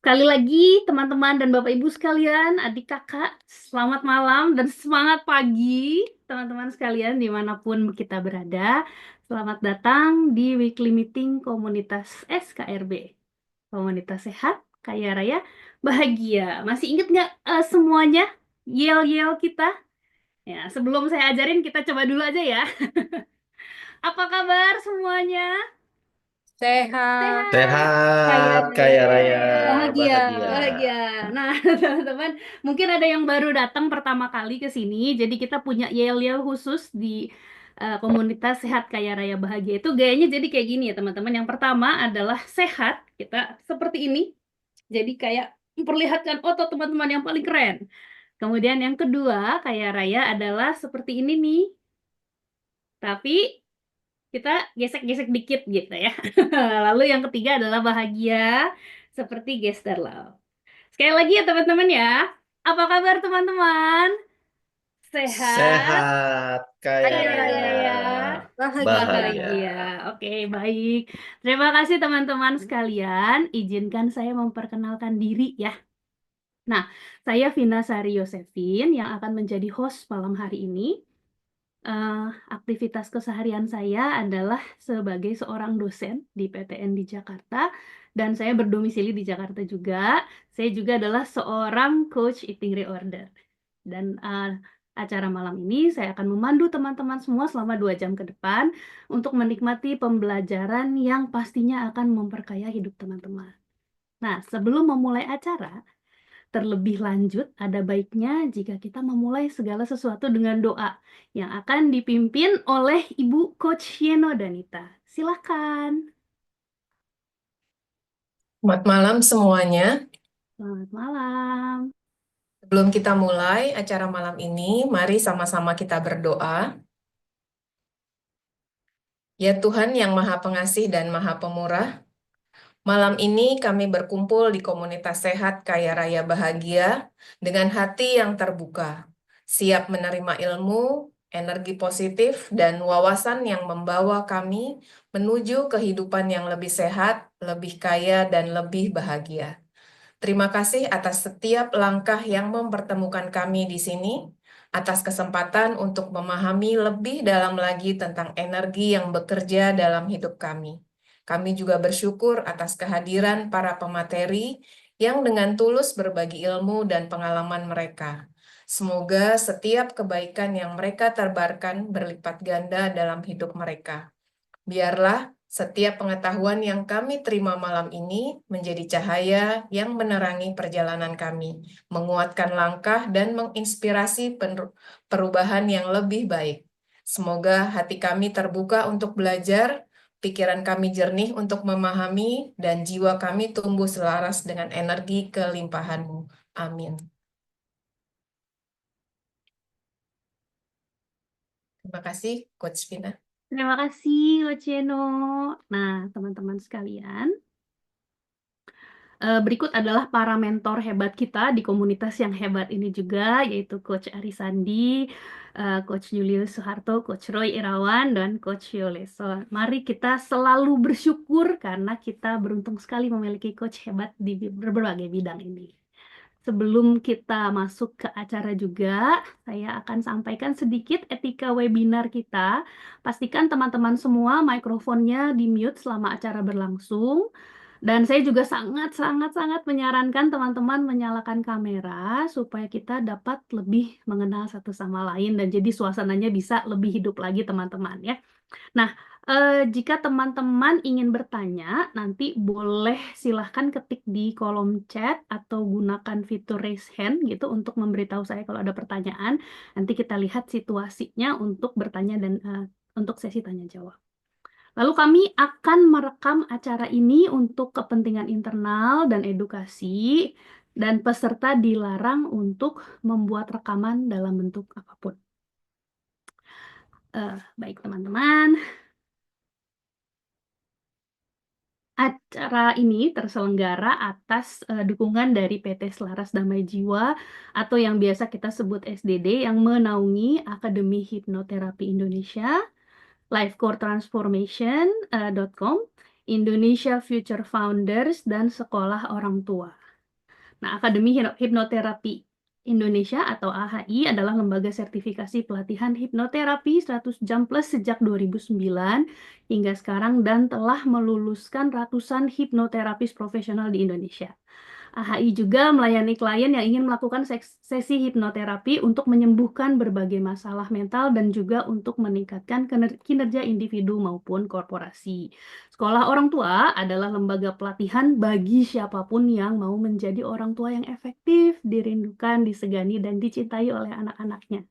Sekali lagi teman-teman dan Bapak Ibu sekalian, adik kakak, selamat malam dan semangat pagi teman-teman sekalian dimanapun kita berada. Selamat datang di weekly meeting komunitas SKRB, Komunitas Sehat, Kaya Raya, Bahagia. Masih ingat nggak semuanya yel-yel kita? Ya, sebelum saya ajarin kita coba dulu aja ya. Apa kabar semuanya? Sehat. Sehat, kaya Sehat, kaya raya, raya, bahagia, bahagia. bahagia. Nah, teman-teman, mungkin ada yang baru datang pertama kali ke sini, jadi kita punya yel-yel khusus di komunitas sehat, kaya raya, bahagia itu gayanya jadi kayak gini ya, teman-teman. Yang pertama adalah sehat, kita seperti ini, jadi kayak memperlihatkan otot teman-teman yang paling keren. Kemudian yang kedua, kaya raya adalah seperti ini nih, tapi kita gesek-gesek dikit gitu ya. Lalu yang ketiga adalah bahagia seperti gesture love. Sekali lagi ya teman-teman ya. Apa kabar teman-teman? Sehat, Sehat, kaya kaya raya, raya, Bahagia. bahagia. bahagia. Oke, baik. Terima kasih teman-teman sekalian. Izinkan saya memperkenalkan diri ya. Nah, saya Vina Sari Yosefin yang akan menjadi host malam hari ini. Aktivitas keseharian saya adalah sebagai seorang dosen di PTN di Jakarta dan saya berdomisili di Jakarta juga. Saya juga adalah seorang coach eating reorder. Dan acara malam ini saya akan memandu teman-teman semua selama 2 jam ke depan untuk menikmati pembelajaran yang pastinya akan memperkaya hidup teman-teman. Nah, sebelum memulai acara, terlebih lanjut, ada baiknya jika kita memulai segala sesuatu dengan doa yang akan dipimpin oleh Ibu Coach Yeno Danita. Silakan. Selamat malam semuanya. Selamat malam. Sebelum kita mulai acara malam ini, mari sama-sama kita berdoa. Ya Tuhan yang Maha Pengasih dan Maha Pemurah, malam ini kami berkumpul di komunitas sehat kaya raya bahagia dengan hati yang terbuka, siap menerima ilmu, energi positif, dan wawasan yang membawa kami menuju kehidupan yang lebih sehat, lebih kaya, dan lebih bahagia. Terima kasih atas setiap langkah yang mempertemukan kami di sini, atas kesempatan untuk memahami lebih dalam lagi tentang energi yang bekerja dalam hidup kami. Kami juga bersyukur atas kehadiran para pemateri yang dengan tulus berbagi ilmu dan pengalaman mereka. Semoga setiap kebaikan yang mereka tebarkan berlipat ganda dalam hidup mereka. Biarlah setiap pengetahuan yang kami terima malam ini menjadi cahaya yang menerangi perjalanan kami, menguatkan langkah dan menginspirasi perubahan yang lebih baik. Semoga hati kami terbuka untuk belajar, pikiran kami jernih untuk memahami, dan jiwa kami tumbuh selaras dengan energi kelimpahan-Mu. Amin. Terima kasih, Coach Vina. Terima kasih, Coach Yeno. Nah, teman-teman sekalian, berikut adalah para mentor hebat kita di komunitas yang hebat ini juga, yaitu Coach Arisandi, Coach Julius Soeharto, Coach Roy Irawan, dan Coach Yoleso. Mari kita selalu bersyukur karena kita beruntung sekali memiliki coach hebat di berbagai bidang ini. Sebelum kita masuk ke acara juga, saya akan sampaikan sedikit etika webinar kita. Pastikan teman-teman semua mikrofonnya di-mute selama acara berlangsung. Dan saya juga sangat menyarankan teman-teman menyalakan kamera supaya kita dapat lebih mengenal satu sama lain dan jadi suasananya bisa lebih hidup lagi teman-teman ya. Nah, jika teman-teman ingin bertanya, nanti boleh silahkan ketik di kolom chat atau gunakan fitur raise hand gitu untuk memberitahu saya kalau ada pertanyaan. Nanti kita lihat situasinya untuk bertanya dan untuk sesi tanya jawab. Lalu kami akan merekam acara ini untuk kepentingan internal dan edukasi, dan peserta dilarang untuk membuat rekaman dalam bentuk apapun. Baik teman-teman, acara ini terselenggara atas dukungan dari PT Selaras Damai Jiwa atau yang biasa kita sebut SDD yang menaungi Akademi Hipnoterapi Indonesia, lifecoretransformation.com, Indonesia Future Founders, dan Sekolah Orang Tua. Nah, Akademi Hipnoterapi Indonesia atau AHI adalah lembaga sertifikasi pelatihan hipnoterapi 100 jam plus sejak 2009 hingga sekarang dan telah meluluskan ratusan hipnoterapis profesional di Indonesia. AHI juga melayani klien yang ingin melakukan sesi hipnoterapi untuk menyembuhkan berbagai masalah mental dan juga untuk meningkatkan kinerja individu maupun korporasi. Sekolah Orang Tua adalah lembaga pelatihan bagi siapapun yang mau menjadi orang tua yang efektif, dirindukan, disegani, dan dicintai oleh anak-anaknya.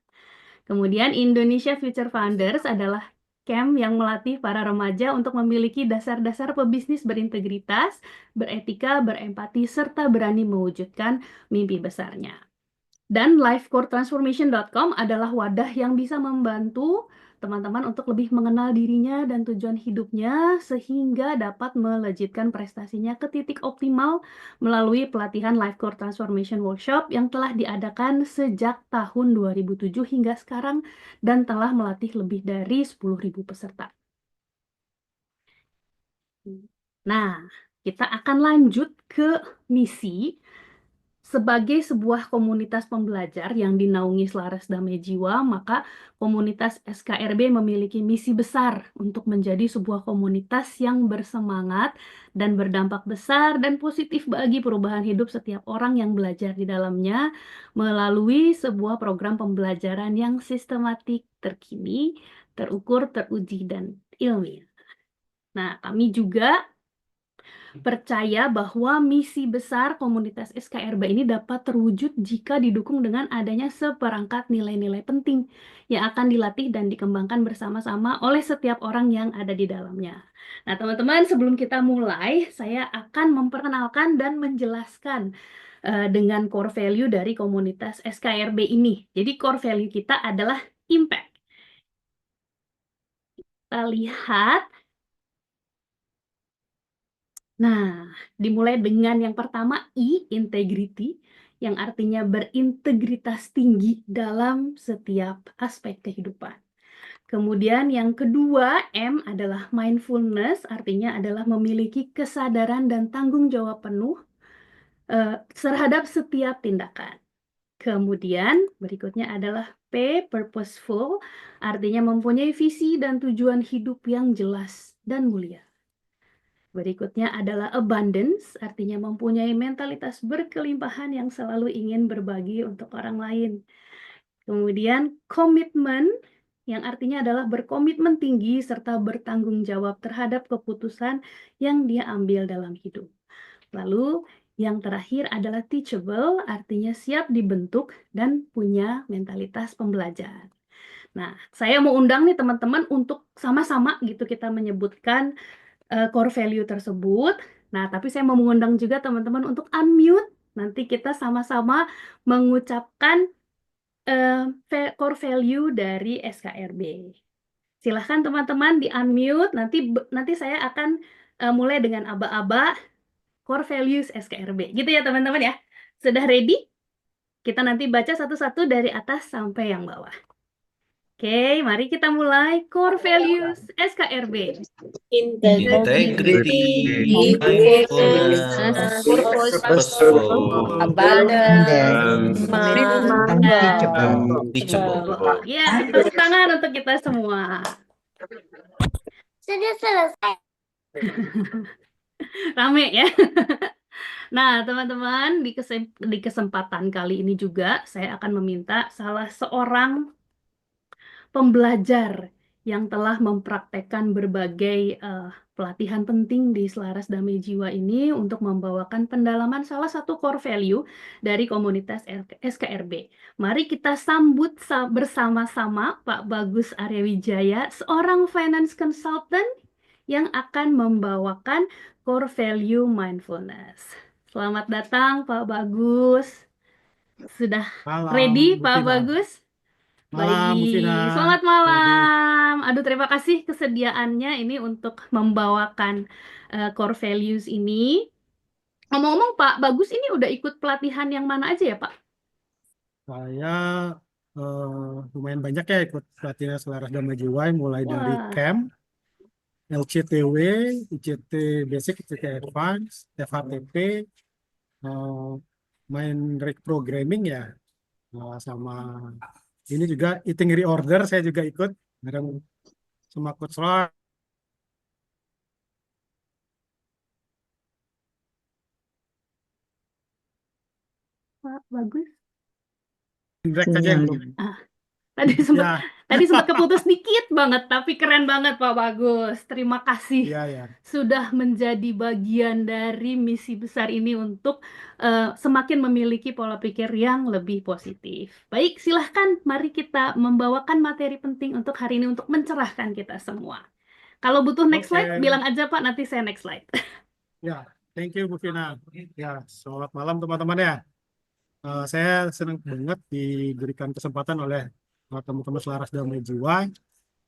Kemudian Indonesia Future Founders adalah camp yang melatih para remaja untuk memiliki dasar-dasar pebisnis berintegritas, beretika, berempati, serta berani mewujudkan mimpi besarnya. Dan lifecoretransformation.com adalah wadah yang bisa membantu teman-teman untuk lebih mengenal dirinya dan tujuan hidupnya sehingga dapat melejitkan prestasinya ke titik optimal melalui pelatihan Life Core Transformation Workshop yang telah diadakan sejak tahun 2007 hingga sekarang dan telah melatih lebih dari 10.000 peserta. Nah, kita akan lanjut ke misi. Sebagai sebuah komunitas pembelajar yang dinaungi selaras damai jiwa, maka komunitas SKRB memiliki misi besar untuk menjadi sebuah komunitas yang bersemangat dan berdampak besar dan positif bagi perubahan hidup setiap orang yang belajar di dalamnya melalui sebuah program pembelajaran yang sistematik, terkini, terukur, teruji, dan ilmiah. Nah, kami juga percaya bahwa misi besar komunitas SKRB ini dapat terwujud jika didukung dengan adanya seperangkat nilai-nilai penting yang akan dilatih dan dikembangkan bersama-sama oleh setiap orang yang ada di dalamnya. Nah, teman-teman, sebelum kita mulai, saya akan memperkenalkan dan menjelaskan dengan core value dari komunitas SKRB ini. Jadi, core value kita adalah impact. Kita lihat. Nah, dimulai dengan yang pertama I, integrity, yang artinya berintegritas tinggi dalam setiap aspek kehidupan. Kemudian yang kedua M adalah mindfulness, artinya adalah memiliki kesadaran dan tanggung jawab penuh terhadap setiap tindakan. Kemudian berikutnya adalah P, purposeful, artinya mempunyai visi dan tujuan hidup yang jelas dan mulia. Berikutnya adalah abundance, artinya mempunyai mentalitas berkelimpahan yang selalu ingin berbagi untuk orang lain. Kemudian commitment, yang artinya adalah berkomitmen tinggi serta bertanggung jawab terhadap keputusan yang dia ambil dalam hidup. Lalu yang terakhir adalah teachable, artinya siap dibentuk dan punya mentalitas pembelajar. Nah, saya mau undang nih teman-teman untuk sama-sama gitu kita menyebutkan core value tersebut. Nah, tapi saya mau mengundang juga teman-teman untuk unmute. Nanti kita sama-sama mengucapkan core value dari SKRB. Silahkan teman-teman di unmute. Nanti saya akan mulai dengan aba-aba core values SKRB. Gitu ya teman-teman ya. Sudah ready? Kita nanti baca satu-satu dari atas sampai yang bawah. Oke, mari kita mulai core values SKRB. Integrity, mindfulness, purposeful, abundance, teachable. Ya, tepuk tangan untuk kita semua. Sudah selesai. Rame ya. Nah, teman-teman, di kesempatan kali ini juga saya akan meminta salah seorang pembelajar yang telah mempraktekkan berbagai pelatihan penting di Selaras Damai Jiwa ini untuk membawakan pendalaman salah satu core value dari komunitas SKRB. Mari kita sambut bersama-sama Pak Bagus Aryawijaya, seorang finance consultant yang akan membawakan core value mindfulness. Selamat datang Pak Bagus. Sudah ready Pak Bagus? Malam, Bu Fina. Baik, selamat malam. Aduh, terima kasih kesediaannya ini untuk membawakan core values ini. Ngomong-ngomong, Pak Bagus ini udah ikut pelatihan yang mana aja ya, Pak? Saya lumayan banyak ya ikut pelatihan Selaras Damai Jiwa, mulai dari Wah. camp, LCTW, ICT Basic, ICT Advance, FHTP, main reprogramming ya, sama ini juga eating reorder saya juga ikut bareng sama Coach Roy. Pak, bagus. Break aja yang belum. Tadi sempat Ya, tadi sempat keputus dikit banget, tapi keren banget Pak Bagus. Terima kasih ya, ya. sudah menjadi bagian dari misi besar ini untuk semakin memiliki pola pikir yang lebih positif. Baik, silahkan mari kita membawakan materi penting untuk hari ini untuk mencerahkan kita semua. Kalau butuh next Oke. slide, bilang aja Pak, nanti saya next slide. Ya, thank you Bu Vina. Ya, selamat malam teman-teman ya. Saya senang banget diberikan kesempatan oleh teman-teman Selaras Damai Jiwa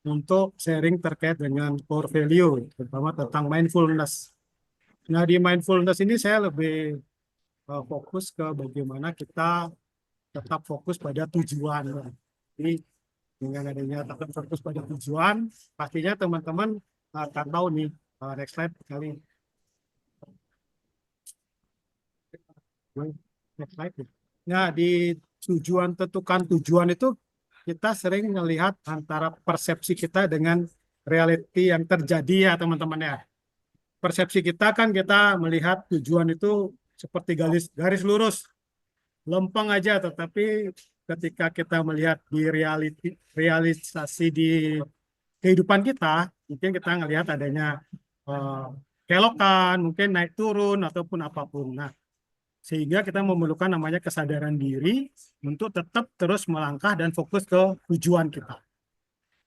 untuk sharing terkait dengan core value, terutama tentang mindfulness. Nah, di mindfulness ini saya lebih fokus ke bagaimana kita tetap fokus pada tujuan. Jadi, dengan adanya tetap fokus pada tujuan, pastinya teman-teman akan tahu nih, next slide kali. Next slide. Nah, di tujuan, tentukan tujuan itu kita sering melihat antara persepsi kita dengan reality yang terjadi ya teman-teman ya. Persepsi kita kan kita melihat tujuan itu seperti garis lurus, lempeng aja, tetapi ketika kita melihat di realisasi di kehidupan kita, mungkin kita ngelihat adanya kelokan, mungkin naik turun ataupun apapun. Nah, sehingga kita memerlukan namanya kesadaran diri untuk tetap terus melangkah dan fokus ke tujuan kita.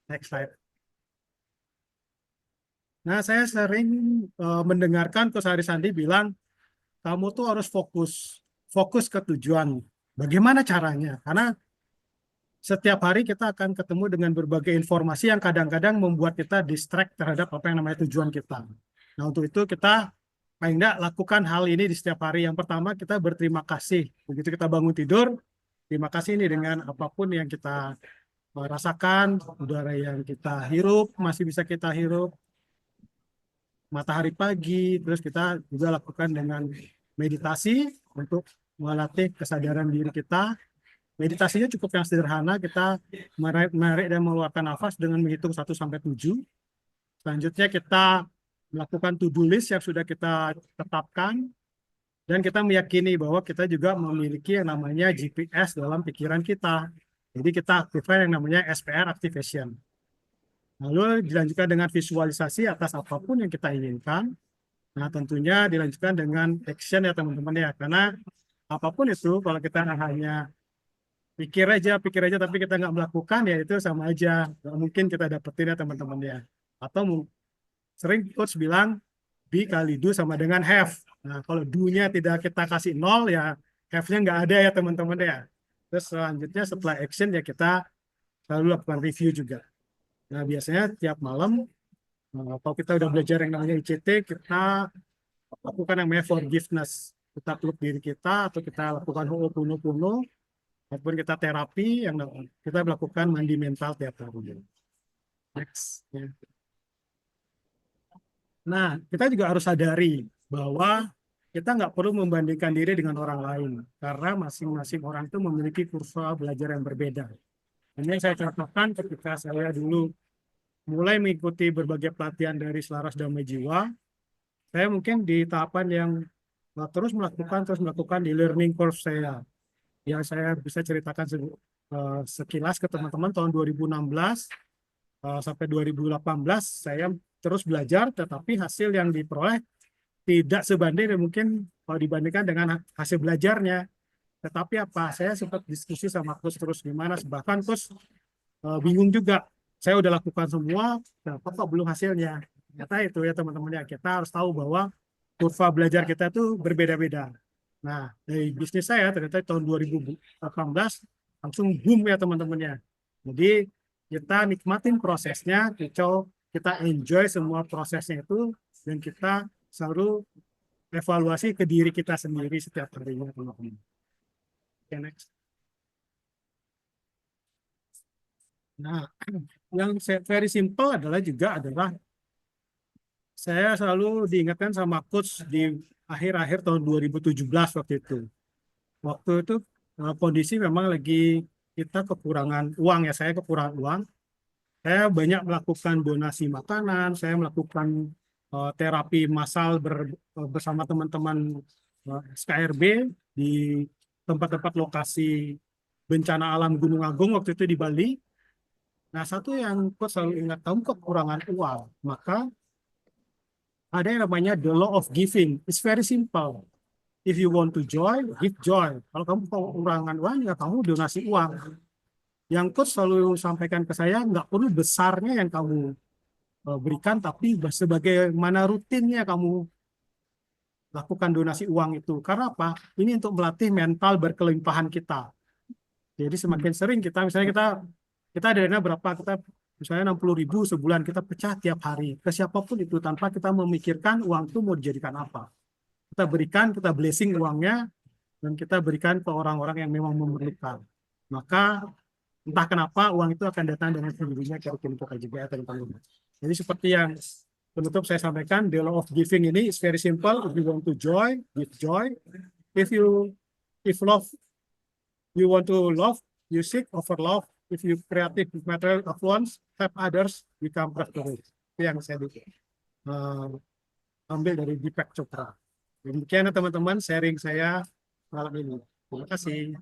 Next slide. Nah, saya sering mendengarkan Coach Arisandi bilang, kamu tuh harus fokus ke tujuan. Bagaimana caranya? Karena setiap hari kita akan ketemu dengan berbagai informasi yang kadang-kadang membuat kita distract terhadap apa yang namanya tujuan kita. Nah, untuk itu kita paling tidak lakukan hal ini di setiap hari. Yang pertama, kita berterima kasih. Begitu kita bangun tidur, terima kasih ini dengan apapun yang kita rasakan, udara yang kita hirup, masih bisa kita hirup, matahari pagi, terus kita juga lakukan dengan meditasi untuk melatih kesadaran diri kita. Meditasinya cukup yang sederhana, kita menarik dan mengeluarkan nafas dengan menghitung 1-7. Selanjutnya kita melakukan to-do list yang sudah kita tetapkan, dan kita meyakini bahwa kita juga memiliki yang namanya GPS dalam pikiran kita. Jadi kita aktifkan yang namanya SPR activation. Lalu dilanjutkan dengan visualisasi atas apapun yang kita inginkan. Nah, tentunya dilanjutkan dengan action ya teman-teman ya. Karena apapun itu, kalau kita hanya pikir aja, tapi kita nggak melakukan, ya itu sama aja. Nggak mungkin kita dapetin ya teman-teman ya. Atau sering coach bilang, be kali do sama dengan have. Nah, kalau do-nya tidak kita kasih 0, ya have-nya nggak ada ya teman-teman ya. Terus selanjutnya setelah action ya kita selalu lakukan review juga. Nah, biasanya tiap malam, kalau kita udah belajar yang namanya ICT, kita lakukan yang namanya forgiveness. Kita peluk diri kita, atau kita lakukan ho'oponopono, ataupun kita terapi, yang kita melakukan mandi mental tiap hari. Next. Nah, kita juga harus sadari bahwa kita nggak perlu membandingkan diri dengan orang lain, karena masing-masing orang itu memiliki kurva belajar yang berbeda. Ini yang saya contohkan ketika saya dulu mulai mengikuti berbagai pelatihan dari Selaras Damai Jiwa, saya mungkin di tahapan yang terus melakukan di learning curve saya. Yang saya bisa ceritakan sekilas ke teman-teman, tahun 2016 sampai 2018 saya terus belajar, tetapi hasil yang diperoleh tidak sebanding dan mungkin kalau dibandingkan dengan hasil belajarnya. Tetapi apa, saya sempat diskusi sama coach terus gimana, bahkan coach bingung juga. Saya udah lakukan semua, kok belum hasilnya. Ternyata itu ya teman-teman ya, kita harus tahu bahwa kurva belajar kita itu berbeda-beda. Nah, dari bisnis saya ternyata tahun 2018 langsung boom ya teman-teman ya. Jadi kita nikmatin prosesnya, kita enjoy semua prosesnya itu, dan kita selalu evaluasi ke diri kita sendiri setiap harinya teman-teman. Okay, next. Nah, yang very simple adalah saya selalu diingatkan sama coach di akhir-akhir tahun 2017 waktu itu. waktu itu kondisi memang lagi kita kekurangan uang ya, saya kekurangan uang. Saya banyak melakukan donasi makanan, saya melakukan terapi massal bersama teman-teman SKRB di tempat-tempat lokasi bencana alam Gunung Agung waktu itu di Bali. Nah, satu yang kok selalu ingat, kamu kekurangan uang, maka ada yang namanya the law of giving. It's very simple. If you want to joy, give joy. Kalau kamu kekurangan uang, ya kamu donasi uang. Yang coach selalu sampaikan ke saya, nggak perlu besarnya yang kamu berikan, tapi sebagaimana rutinnya kamu lakukan donasi uang itu. Karena apa? Ini untuk melatih mental berkelimpahan kita. Jadi semakin sering kita ada dana berapa, kita misalnya 60.000 sebulan, kita pecah tiap hari ke siapapun itu tanpa kita memikirkan uang itu mau dijadikan apa. Kita berikan, kita blessing uangnya, dan kita berikan ke orang-orang yang memang memerlukan. Maka entah kenapa uang itu akan datang dengan sendirinya ke rekening kita juga atau teman-teman. Jadi seperti yang penutup saya sampaikan, the law of giving ini is very simple. If you want to joy, give joy. If you want to love, you seek over love. If you creative material affluence, help others become prosperous. Itu yang saya ambil dari Deepak Chopra. Demikian teman-teman sharing saya malam ini. Terima kasih.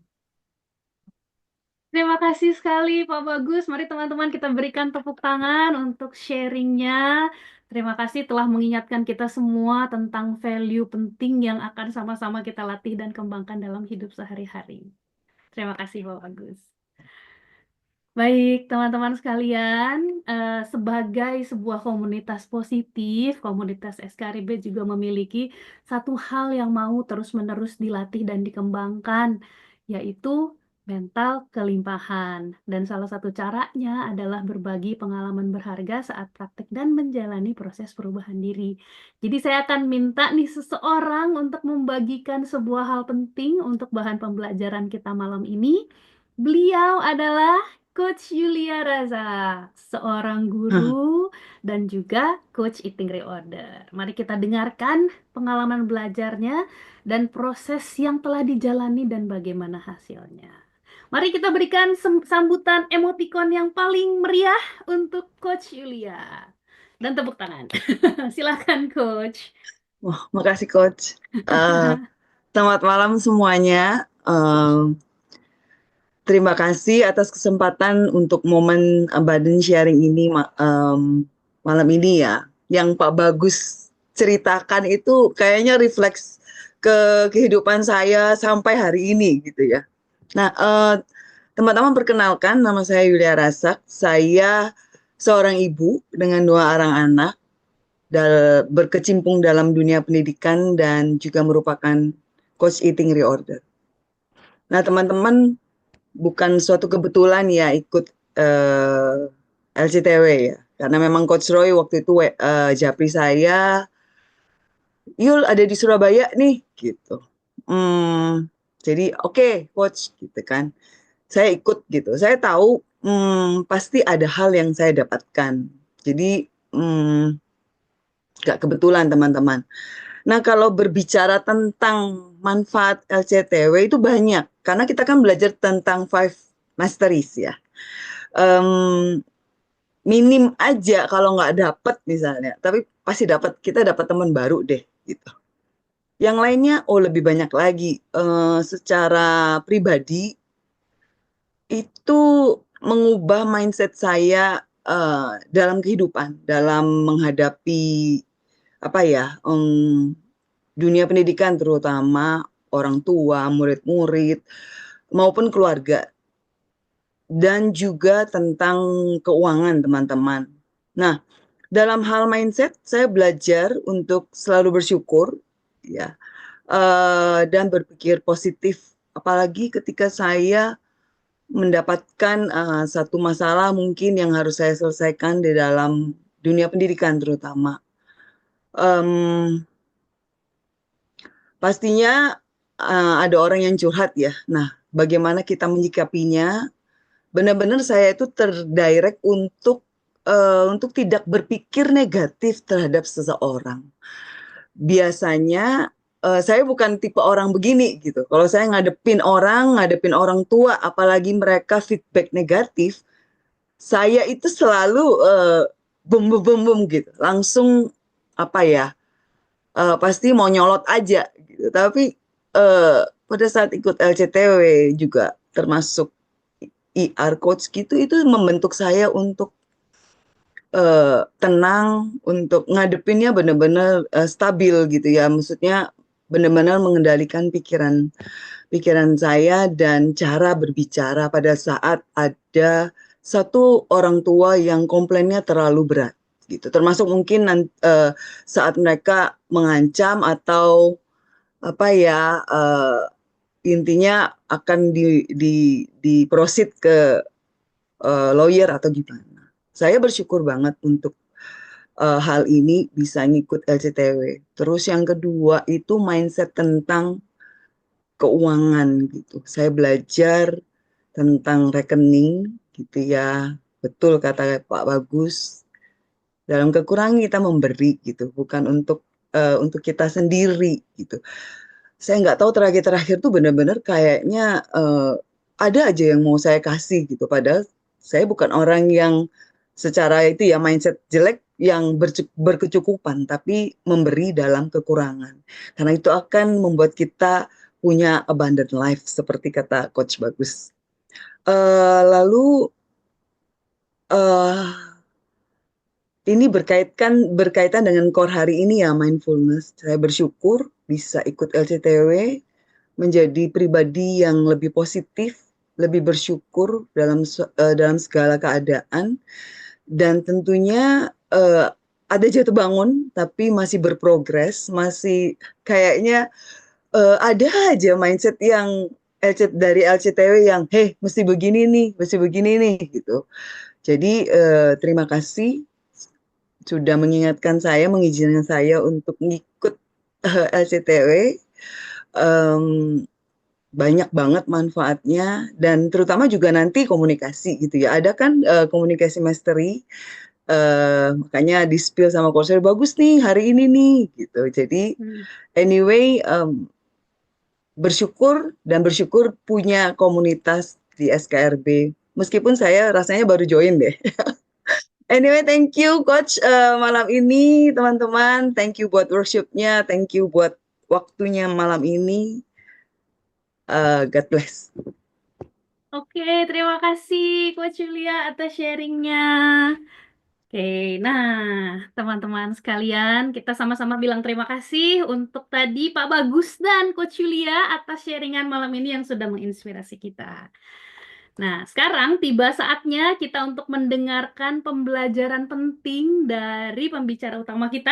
Terima kasih sekali Pak Bagus. Mari teman-teman kita berikan tepuk tangan untuk sharingnya. Terima kasih telah mengingatkan kita semua tentang value penting yang akan sama-sama kita latih dan kembangkan dalam hidup sehari-hari. Terima kasih Pak Bagus. Baik, teman-teman sekalian, sebagai sebuah komunitas positif, komunitas SKRB juga memiliki satu hal yang mau terus-menerus dilatih dan dikembangkan, yaitu mental kelimpahan. Dan salah satu caranya adalah berbagi pengalaman berharga saat praktek dan menjalani proses perubahan diri. Jadi saya akan minta nih seseorang untuk membagikan sebuah hal penting untuk bahan pembelajaran kita malam ini. Beliau adalah Coach Yulia Raza, seorang guru dan juga Coach Eating Reorder. Mari kita dengarkan pengalaman belajarnya dan proses yang telah dijalani dan bagaimana hasilnya. Mari kita berikan sambutan emotikon yang paling meriah untuk Coach Yulia. Dan tepuk tangan. Silakan Coach. Wah, makasih Coach. Selamat malam semuanya. Terima kasih atas kesempatan untuk momen burden sharing ini malam ini ya. Yang Pak Bagus ceritakan itu kayaknya refleks ke kehidupan saya sampai hari ini gitu ya. Nah, teman-teman perkenalkan, nama saya Yulia Rasak. Saya seorang ibu dengan 2 orang anak, berkecimpung dalam dunia pendidikan dan juga merupakan Coach Eating Reorder. Nah, teman-teman, bukan suatu kebetulan ya ikut LCTW ya, karena memang Coach Roy waktu itu japri saya, Yul ada di Surabaya nih gitu. Jadi oke, Coach gitu kan, saya ikut gitu. Saya tahu pasti ada hal yang saya dapatkan. Jadi gak kebetulan teman-teman. Nah, kalau berbicara tentang manfaat LCTW itu banyak, karena kita kan belajar tentang 5 masteries ya. Minim aja kalau nggak dapat misalnya, tapi pasti kita dapat teman baru deh gitu. Yang lainnya, lebih banyak lagi. Secara pribadi, itu mengubah mindset saya dalam kehidupan, dalam menghadapi dunia pendidikan, terutama orang tua, murid-murid, maupun keluarga. Dan juga tentang keuangan, teman-teman. Nah, dalam hal mindset, saya belajar untuk selalu bersyukur, ya, dan berpikir positif. Apalagi ketika saya mendapatkan satu masalah mungkin yang harus saya selesaikan di dalam dunia pendidikan terutama. Pastinya ada orang yang curhat ya. Nah, bagaimana kita menyikapinya? Benar-benar saya itu terdirect untuk tidak berpikir negatif terhadap seseorang. Biasanya saya bukan tipe orang begini gitu. Kalau saya ngadepin orang tua, apalagi mereka feedback negatif, saya itu selalu bum gitu. Langsung apa ya? Pasti mau nyolot aja gitu. Tapi pada saat ikut LCTW juga termasuk IR coach gitu, itu membentuk saya untuk tenang, untuk ngadepinnya benar-benar stabil gitu ya. Maksudnya benar-benar mengendalikan pikiran saya dan cara berbicara pada saat ada satu orang tua yang komplainnya terlalu berat gitu. Termasuk mungkin saat mereka mengancam atau apa ya, intinya akan diprosit ke lawyer atau gimana. Saya bersyukur banget untuk hal ini bisa ngikut LCTW. Terus yang kedua itu mindset tentang keuangan gitu. Saya belajar tentang rekening gitu ya. Betul kata Pak Bagus. Dalam kekurangan kita memberi gitu, bukan untuk kita sendiri gitu. Saya nggak tahu terakhir tuh benar-benar kayaknya ada aja yang mau saya kasih gitu. Padahal saya bukan orang yang secara itu ya mindset jelek yang berkecukupan, tapi memberi dalam kekurangan. Karena itu akan membuat kita punya abundant life seperti kata Coach Bagus. Lalu ini berkaitan dengan core hari ini ya, mindfulness. Saya bersyukur bisa ikut LCTW, menjadi pribadi yang lebih positif, lebih bersyukur dalam segala keadaan, dan tentunya ada jatuh bangun, tapi masih berprogres, masih kayaknya ada aja mindset yang dari LCTW yang, hey, mesti begini nih, gitu. Jadi terima kasih sudah mengingatkan saya, mengizinkan saya untuk ngikut LCTW. Banyak banget manfaatnya, dan terutama juga nanti komunikasi gitu ya. Ada kan komunikasi mastery, makanya di-spill sama coach bagus nih hari ini nih gitu. Jadi anyway, bersyukur punya komunitas di SKRB. Meskipun saya rasanya baru join deh. Anyway, thank you Coach malam ini teman-teman. Thank you buat workshopnya, thank you buat waktunya malam ini. God bless. Oke, terima kasih Coach Julia atas sharingnya. Oke, nah teman-teman sekalian, kita sama-sama bilang terima kasih untuk tadi Pak Bagus dan Coach Julia atas sharingan malam ini yang sudah menginspirasi kita. Nah, sekarang tiba saatnya kita untuk mendengarkan pembelajaran penting dari pembicara utama kita.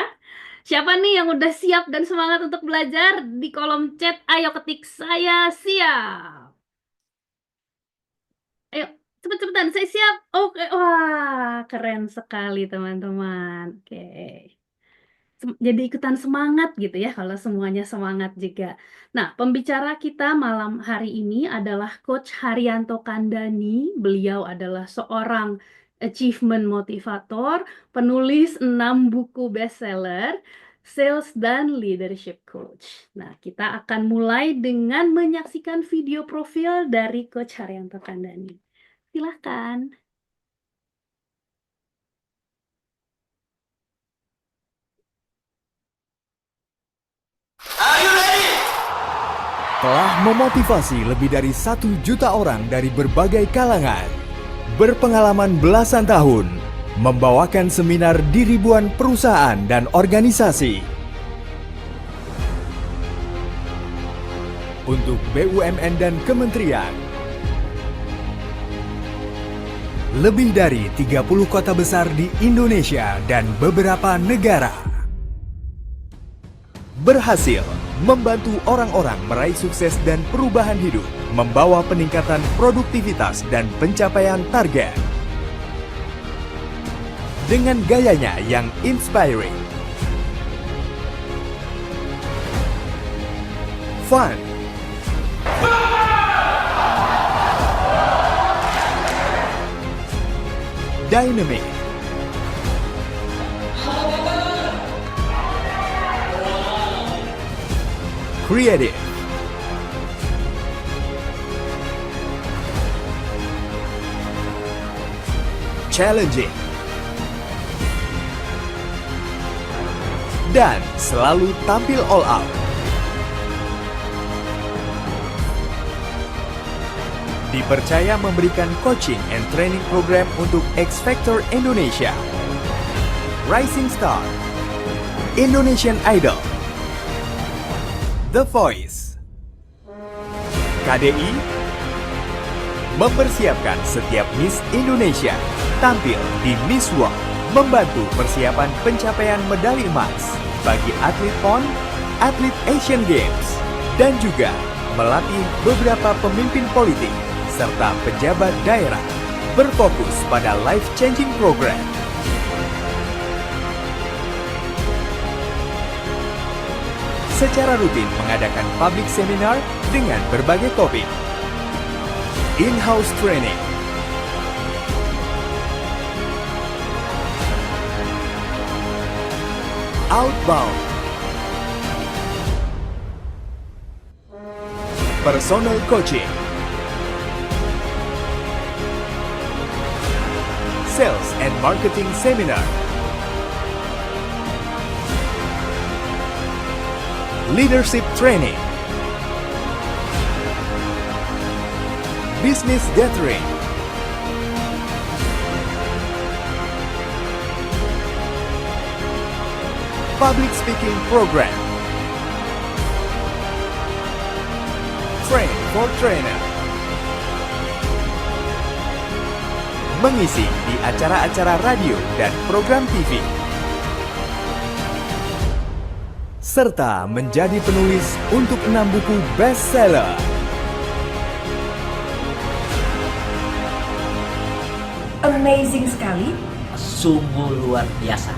Siapa nih yang udah siap dan semangat untuk belajar? Di kolom chat, ayo ketik saya siap. Ayo, cepet-cepetan, saya siap. Oke, wah, keren sekali teman-teman. Oke. Jadi ikutan semangat gitu ya kalau semuanya semangat juga. Nah, pembicara kita malam hari ini adalah Coach Haryanto Kandani. Beliau adalah seorang achievement motivator, penulis 6 buku bestseller, sales dan leadership coach. Nah, kita akan mulai dengan menyaksikan video profil dari Coach Haryanto Kandani. Silahkan. Telah memotivasi lebih dari 1 juta orang dari berbagai kalangan, berpengalaman belasan tahun, membawakan seminar di ribuan perusahaan dan organisasi. Untuk BUMN dan kementerian. Lebih dari 30 kota besar di Indonesia dan beberapa negara. Berhasil membantu orang-orang meraih sukses dan perubahan hidup, membawa peningkatan produktivitas dan pencapaian target. Dengan gayanya yang inspiring, fun, dynamic, Creative. Challenging. Dan selalu tampil all out. Dipercaya memberikan coaching and training program untuk X Factor Indonesia, Rising Star, Indonesian Idol, The Voice. KDI mempersiapkan setiap Miss Indonesia tampil di Miss World, membantu persiapan pencapaian medali emas bagi atlet PON, atlet Asian Games, dan juga melatih beberapa pemimpin politik serta pejabat daerah berfokus pada life-changing program. Secara rutin mengadakan public seminar dengan berbagai topik. In-house training, outbound, personal coaching, sales and marketing seminar, leadership training, business gathering, public speaking program, train for trainer, mengisi di acara-acara radio dan program TV, serta menjadi penulis untuk 6 buku bestseller. Amazing sekali. Sungguh luar biasa.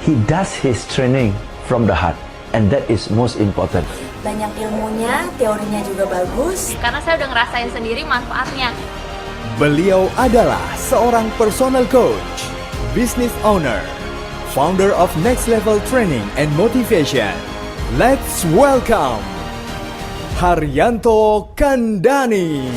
He does his training from the heart, and that is most important. Banyak ilmunya, teorinya juga bagus. Karena saya udah ngerasain sendiri manfaatnya. Beliau adalah seorang personal coach, business owner, founder of Next Level Training and Motivation. Let's welcome Haryanto Kandani.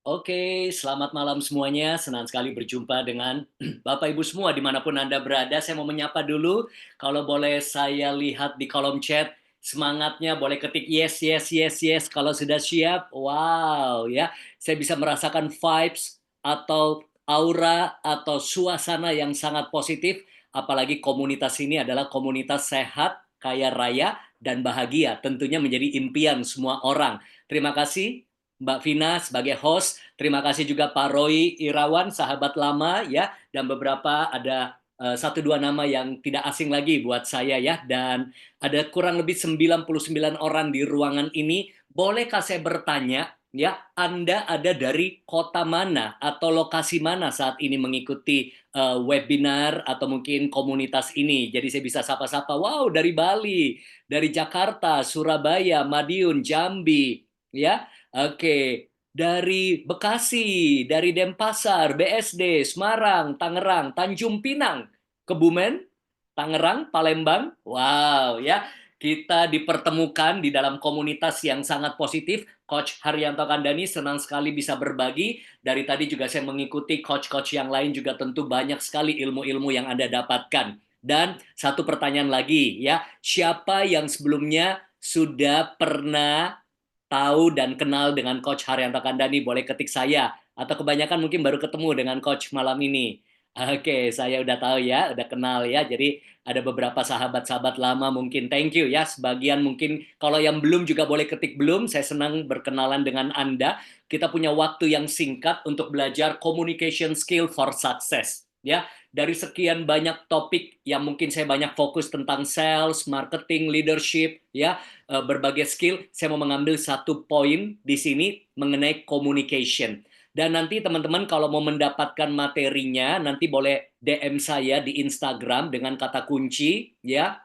Oke, selamat malam semuanya. Senang sekali berjumpa dengan Bapak Ibu semua dimanapun Anda berada. Saya mau menyapa dulu. Kalau boleh saya lihat di kolom chat, semangatnya boleh ketik yes, yes, yes, yes. Kalau sudah siap, wow ya. Saya bisa merasakan vibes atau aura atau suasana yang sangat positif. Apalagi komunitas ini adalah komunitas sehat, kaya raya, dan bahagia. Tentunya menjadi impian semua orang. Terima kasih Mbak Vina sebagai host, terima kasih juga Pak Roy Irawan, sahabat lama ya, dan beberapa ada 1-2 nama yang tidak asing lagi buat saya ya, dan ada kurang lebih 99 orang di ruangan ini. Bolehkah saya bertanya ya, Anda ada dari kota mana atau lokasi mana saat ini mengikuti webinar atau mungkin komunitas ini? Jadi saya bisa sapa-sapa, wow dari Bali, dari Jakarta, Surabaya, Madiun, Jambi, ya. Oke, dari Bekasi, dari Denpasar, BSD, Semarang, Tangerang, Tanjung Pinang, Kebumen, Tangerang, Palembang. Wow, ya. Kita dipertemukan di dalam komunitas yang sangat positif. Coach Haryanto Kandani senang sekali bisa berbagi. Dari tadi juga saya mengikuti coach-coach yang lain juga tentu banyak sekali ilmu-ilmu yang Anda dapatkan. Dan satu pertanyaan lagi ya, siapa yang sebelumnya sudah pernah tahu dan kenal dengan Coach Haryanto Kandani? Boleh ketik saya, atau kebanyakan mungkin baru ketemu dengan Coach malam ini. Oke, saya udah tahu ya, udah kenal ya. Jadi ada beberapa sahabat-sahabat lama mungkin, thank you ya. Sebagian mungkin kalau yang belum juga boleh ketik belum. Saya senang berkenalan dengan Anda. Kita punya waktu yang singkat untuk belajar communication skill for success ya. Dari sekian banyak topik yang mungkin saya banyak fokus tentang sales, marketing, leadership, ya, berbagai skill, saya mau mengambil satu poin di sini mengenai communication. Dan nanti teman-teman kalau mau mendapatkan materinya, nanti boleh DM saya di Instagram dengan kata kunci, ya.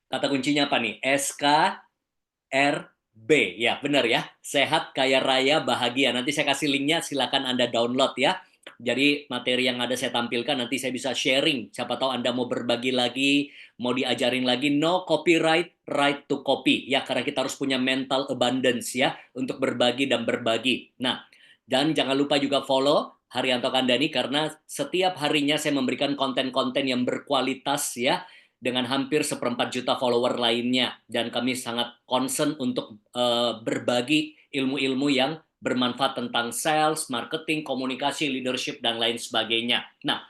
Kata kuncinya apa nih? SKRB, ya benar ya. Sehat, kaya raya, bahagia. Nanti saya kasih linknya, silakan Anda download ya. Jadi materi yang ada saya tampilkan nanti saya bisa sharing. Siapa tahu Anda mau berbagi lagi, mau diajarin lagi. No copyright, right to copy. Ya, karena kita harus punya mental abundance ya untuk berbagi dan berbagi. Nah, dan jangan lupa juga follow Haryanto Kandhani karena setiap harinya saya memberikan konten-konten yang berkualitas ya dengan hampir 1/4 juta follower lainnya, dan kami sangat concern untuk berbagi ilmu-ilmu yang bermanfaat tentang sales, marketing, komunikasi, leadership, dan lain sebagainya. Nah,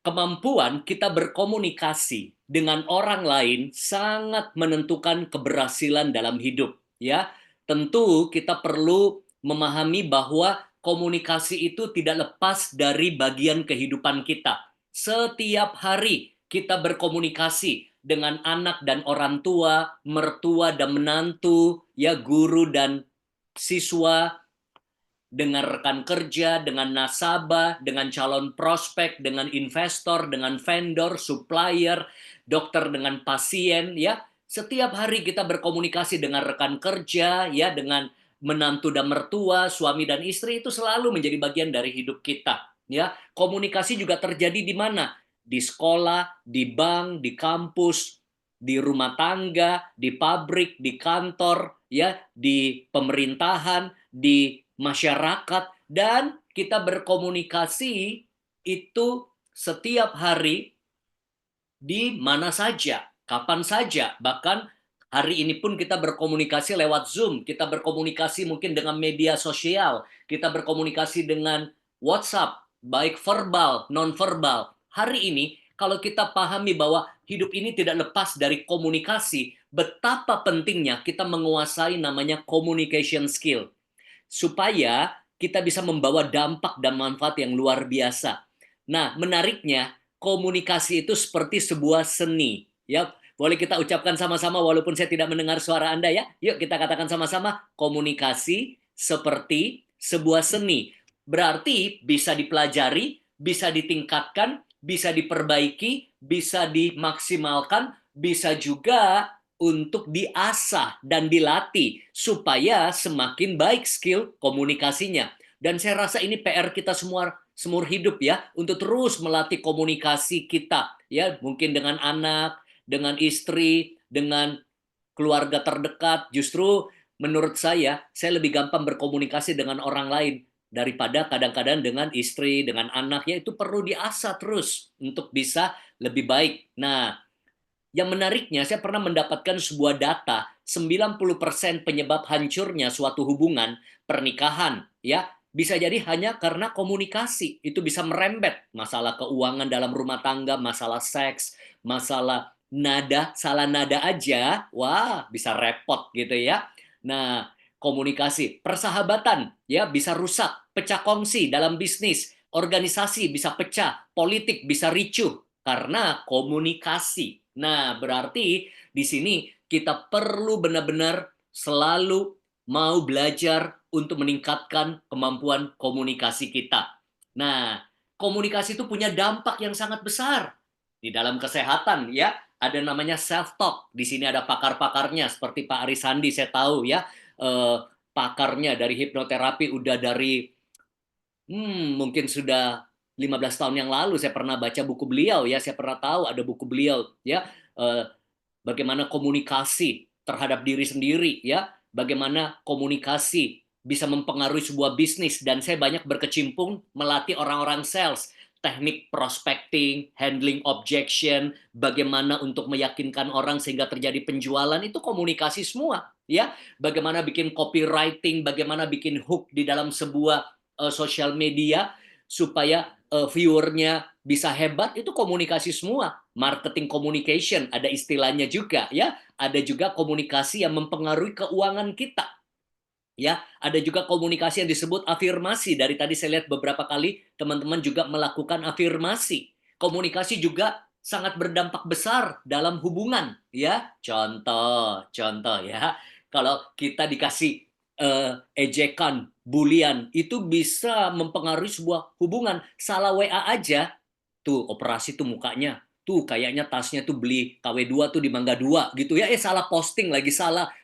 kemampuan kita berkomunikasi dengan orang lain sangat menentukan keberhasilan dalam hidup ya. Tentu kita perlu memahami bahwa komunikasi itu tidak lepas dari bagian kehidupan kita. Setiap hari kita berkomunikasi dengan anak dan orang tua, mertua dan menantu, ya guru dan siswa, dengan rekan kerja, dengan nasabah, dengan calon prospek, dengan investor, dengan vendor, supplier, dokter dengan pasien ya. Setiap hari kita berkomunikasi dengan rekan kerja ya, dengan menantu dan mertua, suami dan istri, itu selalu menjadi bagian dari hidup kita ya. Komunikasi juga terjadi di mana? Di sekolah, di bank, di kampus, di rumah tangga, di pabrik, di kantor ya, di pemerintahan, di masyarakat, dan kita berkomunikasi itu setiap hari di mana saja, kapan saja. Bahkan hari ini pun kita berkomunikasi lewat Zoom, kita berkomunikasi mungkin dengan media sosial, kita berkomunikasi dengan WhatsApp, baik verbal, non-verbal. Hari ini kalau kita pahami bahwa hidup ini tidak lepas dari komunikasi, betapa pentingnya kita menguasai namanya communication skill, supaya kita bisa membawa dampak dan manfaat yang luar biasa. Nah, menariknya, komunikasi itu seperti sebuah seni. Ya, boleh kita ucapkan sama-sama walaupun saya tidak mendengar suara Anda ya. Yuk kita katakan sama-sama, komunikasi seperti sebuah seni. Berarti bisa dipelajari, bisa ditingkatkan, bisa diperbaiki, bisa dimaksimalkan, bisa juga untuk diasah dan dilatih supaya semakin baik skill komunikasinya. Dan saya rasa ini PR kita semua seumur hidup ya, untuk terus melatih komunikasi kita ya, mungkin dengan anak, dengan istri, dengan keluarga terdekat. Justru menurut saya lebih gampang berkomunikasi dengan orang lain daripada kadang-kadang dengan istri, dengan anak ya, itu perlu diasah terus untuk bisa lebih baik. Nah, yang menariknya, saya pernah mendapatkan sebuah data, 90% penyebab hancurnya suatu hubungan, pernikahan, ya, bisa jadi hanya karena komunikasi. Itu bisa merembet masalah keuangan dalam rumah tangga, masalah seks, masalah nada, salah nada aja, wah, bisa repot gitu ya. Nah, komunikasi, persahabatan, ya, bisa rusak, pecah kongsi dalam bisnis, organisasi bisa pecah, politik bisa ricuh, karena komunikasi. Nah, berarti di sini kita perlu benar-benar selalu mau belajar untuk meningkatkan kemampuan komunikasi kita. Nah, komunikasi itu punya dampak yang sangat besar di dalam kesehatan ya. Ada namanya self-talk. Di sini ada pakar-pakarnya seperti Pak Arisandi, saya tahu ya. Pakarnya dari hipnoterapi udah dari mungkin sudah 15 tahun yang lalu saya pernah baca buku beliau ya, saya pernah tahu ada buku beliau ya, bagaimana komunikasi terhadap diri sendiri ya, bagaimana komunikasi bisa mempengaruhi sebuah bisnis, dan saya banyak berkecimpung melatih orang-orang sales, teknik prospecting, handling objection, bagaimana untuk meyakinkan orang sehingga terjadi penjualan, itu komunikasi semua ya, bagaimana bikin copywriting, bagaimana bikin hook di dalam sebuah sosial media supaya viewernya bisa hebat, itu komunikasi semua. Marketing communication, ada istilahnya juga ya. Ada juga komunikasi yang mempengaruhi keuangan kita. Ya, ada juga komunikasi yang disebut afirmasi. Dari tadi saya lihat beberapa kali teman-teman juga melakukan afirmasi. Komunikasi juga sangat berdampak besar dalam hubungan ya. Contoh ya. Kalau kita dikasih ejekan, bulian, itu bisa mempengaruhi sebuah hubungan. Salah WA aja, tuh operasi tuh mukanya, tuh kayaknya tasnya tuh beli KW2 tuh di Mangga 2 gitu ya, salah posting lagi,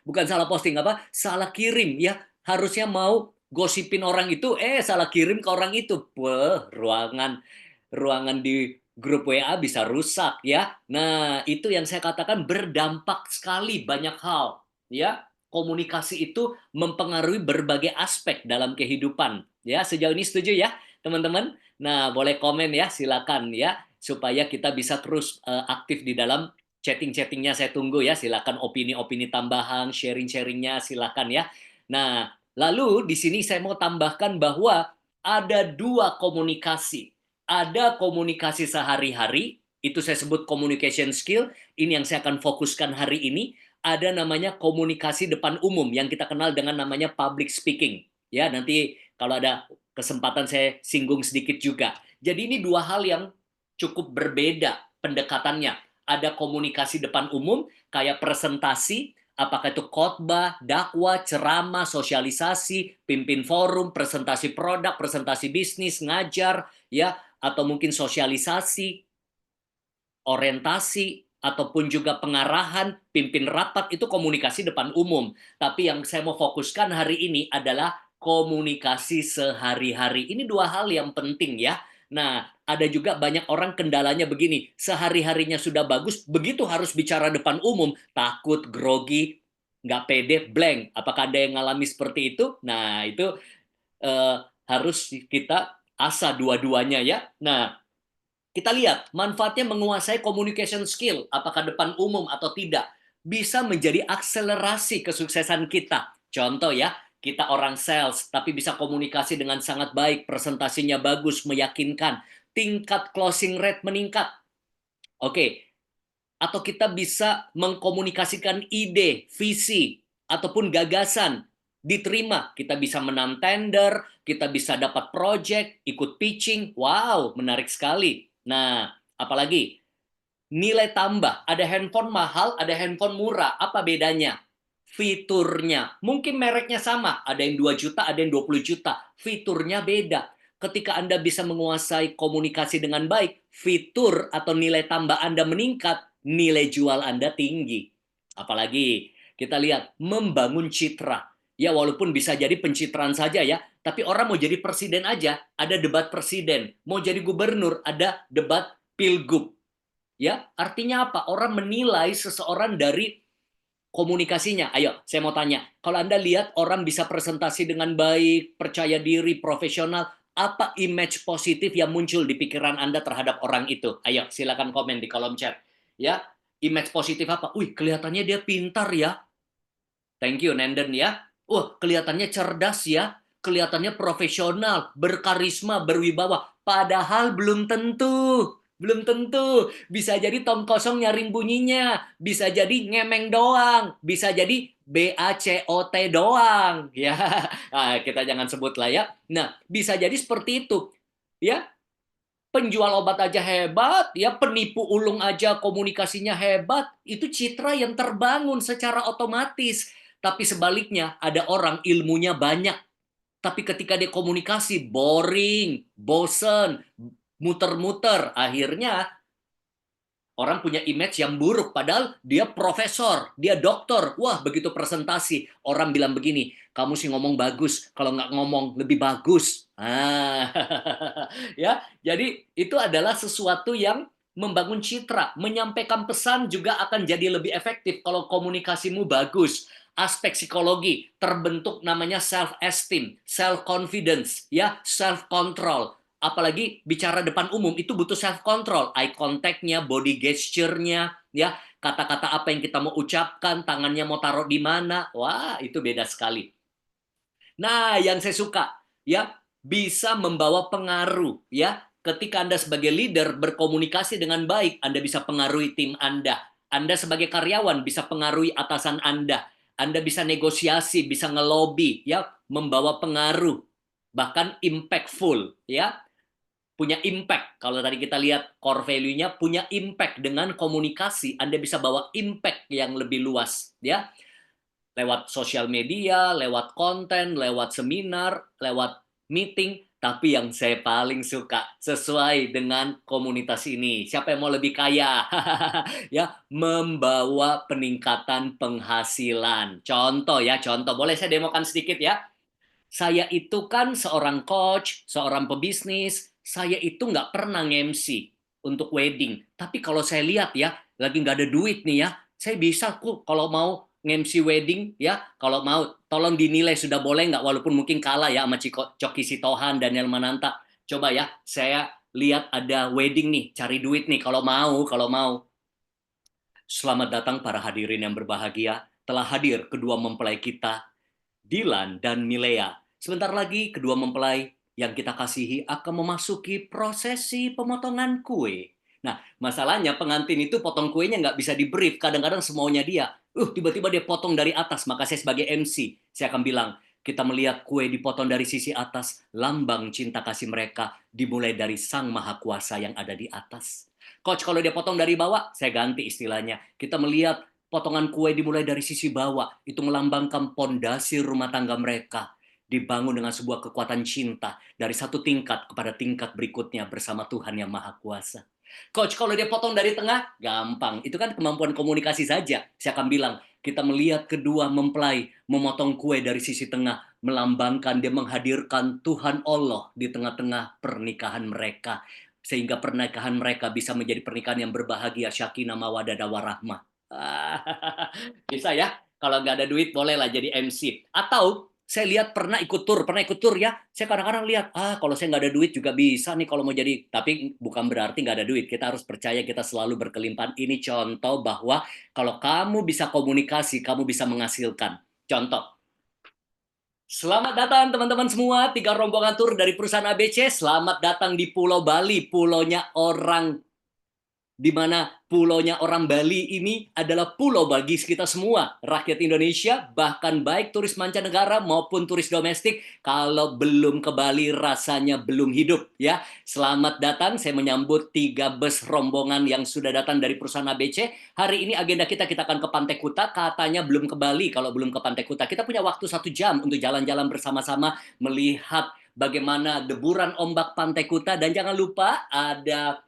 bukan salah posting, salah kirim ya, harusnya mau gosipin orang itu, salah kirim ke orang itu. Wah, ruangan di grup WA bisa rusak ya. Nah, itu yang saya katakan berdampak sekali banyak hal ya. Komunikasi itu mempengaruhi berbagai aspek dalam kehidupan. Ya, sejauh ini setuju ya, teman-teman? Nah, boleh komen ya, silakan ya, supaya kita bisa terus aktif di dalam chatting-chattingnya. Saya tunggu ya, silakan opini-opini tambahan, sharing-sharingnya, silakan ya. Nah, lalu di sini saya mau tambahkan bahwa ada dua komunikasi. Ada komunikasi sehari-hari, itu saya sebut communication skill, ini yang saya akan fokuskan hari ini. Ada namanya komunikasi depan umum yang kita kenal dengan namanya public speaking. Ya, nanti kalau ada kesempatan saya singgung sedikit juga. Jadi ini dua hal yang cukup berbeda pendekatannya. Ada komunikasi depan umum kayak presentasi, apakah itu khotbah, dakwah, ceramah, sosialisasi, pimpin forum, presentasi produk, presentasi bisnis, ngajar, ya, atau mungkin sosialisasi, orientasi, ataupun juga pengarahan, pimpin rapat, itu komunikasi depan umum. Tapi yang saya mau fokuskan hari ini adalah komunikasi sehari-hari. Ini dua hal yang penting ya. Nah, ada juga banyak orang kendalanya begini, sehari-harinya sudah bagus, begitu harus bicara depan umum, takut, grogi, nggak pede, blank. Apakah ada yang ngalami seperti itu? Nah, itu harus kita asah dua-duanya ya. Nah, kita lihat manfaatnya menguasai communication skill, apakah depan umum atau tidak, bisa menjadi akselerasi kesuksesan kita. Contoh ya, kita orang sales, tapi bisa komunikasi dengan sangat baik, presentasinya bagus, meyakinkan, tingkat closing rate meningkat. Oke, atau kita bisa mengkomunikasikan ide, visi, ataupun gagasan, diterima. Kita bisa menang tender, kita bisa dapat project, ikut pitching. Wow, menarik sekali. Nah, apalagi nilai tambah. Ada handphone mahal, ada handphone murah. Apa bedanya? Fiturnya. Mungkin mereknya sama. Ada yang 2 juta, ada yang 20 juta. Fiturnya beda. Ketika Anda bisa menguasai komunikasi dengan baik, fitur atau nilai tambah Anda meningkat, nilai jual Anda tinggi. Apalagi kita lihat membangun citra. Ya, walaupun bisa jadi pencitraan saja ya, tapi orang mau jadi presiden aja, ada debat presiden. Mau jadi gubernur, ada debat pilgub. Ya, artinya apa? Orang menilai seseorang dari komunikasinya. Ayo, saya mau tanya. Kalau Anda lihat orang bisa presentasi dengan baik, percaya diri, profesional, apa image positif yang muncul di pikiran Anda terhadap orang itu? Ayo, silakan komen di kolom chat. Ya, image positif apa? Wih, kelihatannya dia pintar ya. Thank you, Nenden ya. Wah, kelihatannya cerdas ya. Kelihatannya profesional, berkarisma, berwibawa. Padahal belum tentu. Belum tentu. Bisa jadi tong kosong nyaring bunyinya. Bisa jadi ngemeng doang. Bisa jadi BACOT doang. Ya, nah, kita jangan sebut lah ya. Nah, bisa jadi seperti itu. Ya, penjual obat aja hebat, ya penipu ulung aja komunikasinya hebat. Itu citra yang terbangun secara otomatis. Tapi sebaliknya, ada orang ilmunya banyak. Tapi ketika dia komunikasi, boring, bosen, muter-muter. Akhirnya, orang punya image yang buruk. Padahal dia profesor, dia dokter. Wah, begitu presentasi, orang bilang begini, kamu sih ngomong bagus, kalau nggak ngomong lebih bagus. Ya, jadi itu adalah sesuatu yang membangun citra, menyampaikan pesan juga akan jadi lebih efektif kalau komunikasimu bagus. Aspek psikologi terbentuk namanya self esteem, self confidence, ya, self control. Apalagi bicara depan umum itu butuh self control, eye contact-nya, body gesture-nya, ya, kata-kata apa yang kita mau ucapkan, tangannya mau taruh di mana. Wah, itu beda sekali. Nah, yang saya suka, ya, bisa membawa pengaruh, ya. Ketika Anda sebagai leader berkomunikasi dengan baik, Anda bisa pengaruhi tim Anda. Anda sebagai karyawan bisa pengaruhi atasan Anda. Anda bisa negosiasi, bisa ngelobi, ya, membawa pengaruh, bahkan impactful, ya, punya impact. Kalau tadi kita lihat core value-nya punya impact. Dengan komunikasi, Anda bisa bawa impact yang lebih luas, ya, lewat sosial media, lewat konten, lewat seminar, lewat meeting. Tapi yang saya paling suka sesuai dengan komunitas ini. Siapa yang mau lebih kaya? Ya, membawa peningkatan penghasilan. Contoh ya, contoh. Boleh saya demokan sedikit ya? Saya itu kan seorang coach, seorang pebisnis, saya itu nggak pernah nge-MC untuk wedding. Tapi kalau saya lihat ya, lagi nggak ada duit nih ya, saya bisa kok kalau mau nge-MC wedding ya, kalau mau tolong dinilai sudah boleh nggak, walaupun mungkin kalah ya sama Coki Sitohan, Daniel Mananta. Coba ya, saya lihat ada wedding nih, cari duit nih kalau mau. Selamat datang para hadirin yang berbahagia, telah hadir kedua mempelai kita, Dilan dan Milea. Sebentar lagi kedua mempelai yang kita kasihi akan memasuki prosesi pemotongan kue. Nah, masalahnya pengantin itu potong kuenya nggak bisa di-brief, kadang-kadang semaunya dia. Tiba-tiba dia potong dari atas, maka saya sebagai MC, saya akan bilang, kita melihat kue dipotong dari sisi atas, lambang cinta kasih mereka dimulai dari Sang Maha Kuasa yang ada di atas. Coach, kalau dia potong dari bawah, saya ganti istilahnya. Kita melihat potongan kue dimulai dari sisi bawah, itu melambangkan pondasi rumah tangga mereka. Dibangun dengan sebuah kekuatan cinta dari satu tingkat kepada tingkat berikutnya bersama Tuhan yang Maha Kuasa. Coach, kalau dia potong dari tengah, gampang. Itu kan kemampuan komunikasi saja. Saya akan bilang, kita melihat kedua mempelai memotong kue dari sisi tengah, melambangkan dia menghadirkan Tuhan Allah di tengah-tengah pernikahan mereka. Sehingga pernikahan mereka bisa menjadi pernikahan yang berbahagia, syakinah, mawaddah, warahmah. Bisa ya, kalau nggak ada duit bolehlah jadi MC. Atau saya lihat pernah ikut tur ya. Saya kadang-kadang lihat, kalau saya nggak ada duit juga bisa nih kalau mau jadi. Tapi bukan berarti nggak ada duit. Kita harus percaya kita selalu berkelimpahan. Ini contoh bahwa kalau kamu bisa komunikasi, kamu bisa menghasilkan. Contoh. Selamat datang teman-teman semua, 3 rombongan tur dari perusahaan ABC. Selamat datang di Pulau Bali, pulaunya orang, di mana pulaunya orang Bali ini adalah pulau bagi kita semua, rakyat Indonesia, bahkan baik turis mancanegara maupun turis domestik. Kalau belum ke Bali rasanya belum hidup ya. Selamat datang, saya menyambut 3 bus rombongan yang sudah datang dari perusahaan ABC. Hari ini agenda kita akan ke Pantai Kuta, katanya belum ke Bali kalau belum ke Pantai Kuta. Kita punya waktu 1 jam untuk jalan-jalan bersama-sama melihat bagaimana deburan ombak Pantai Kuta, dan jangan lupa ada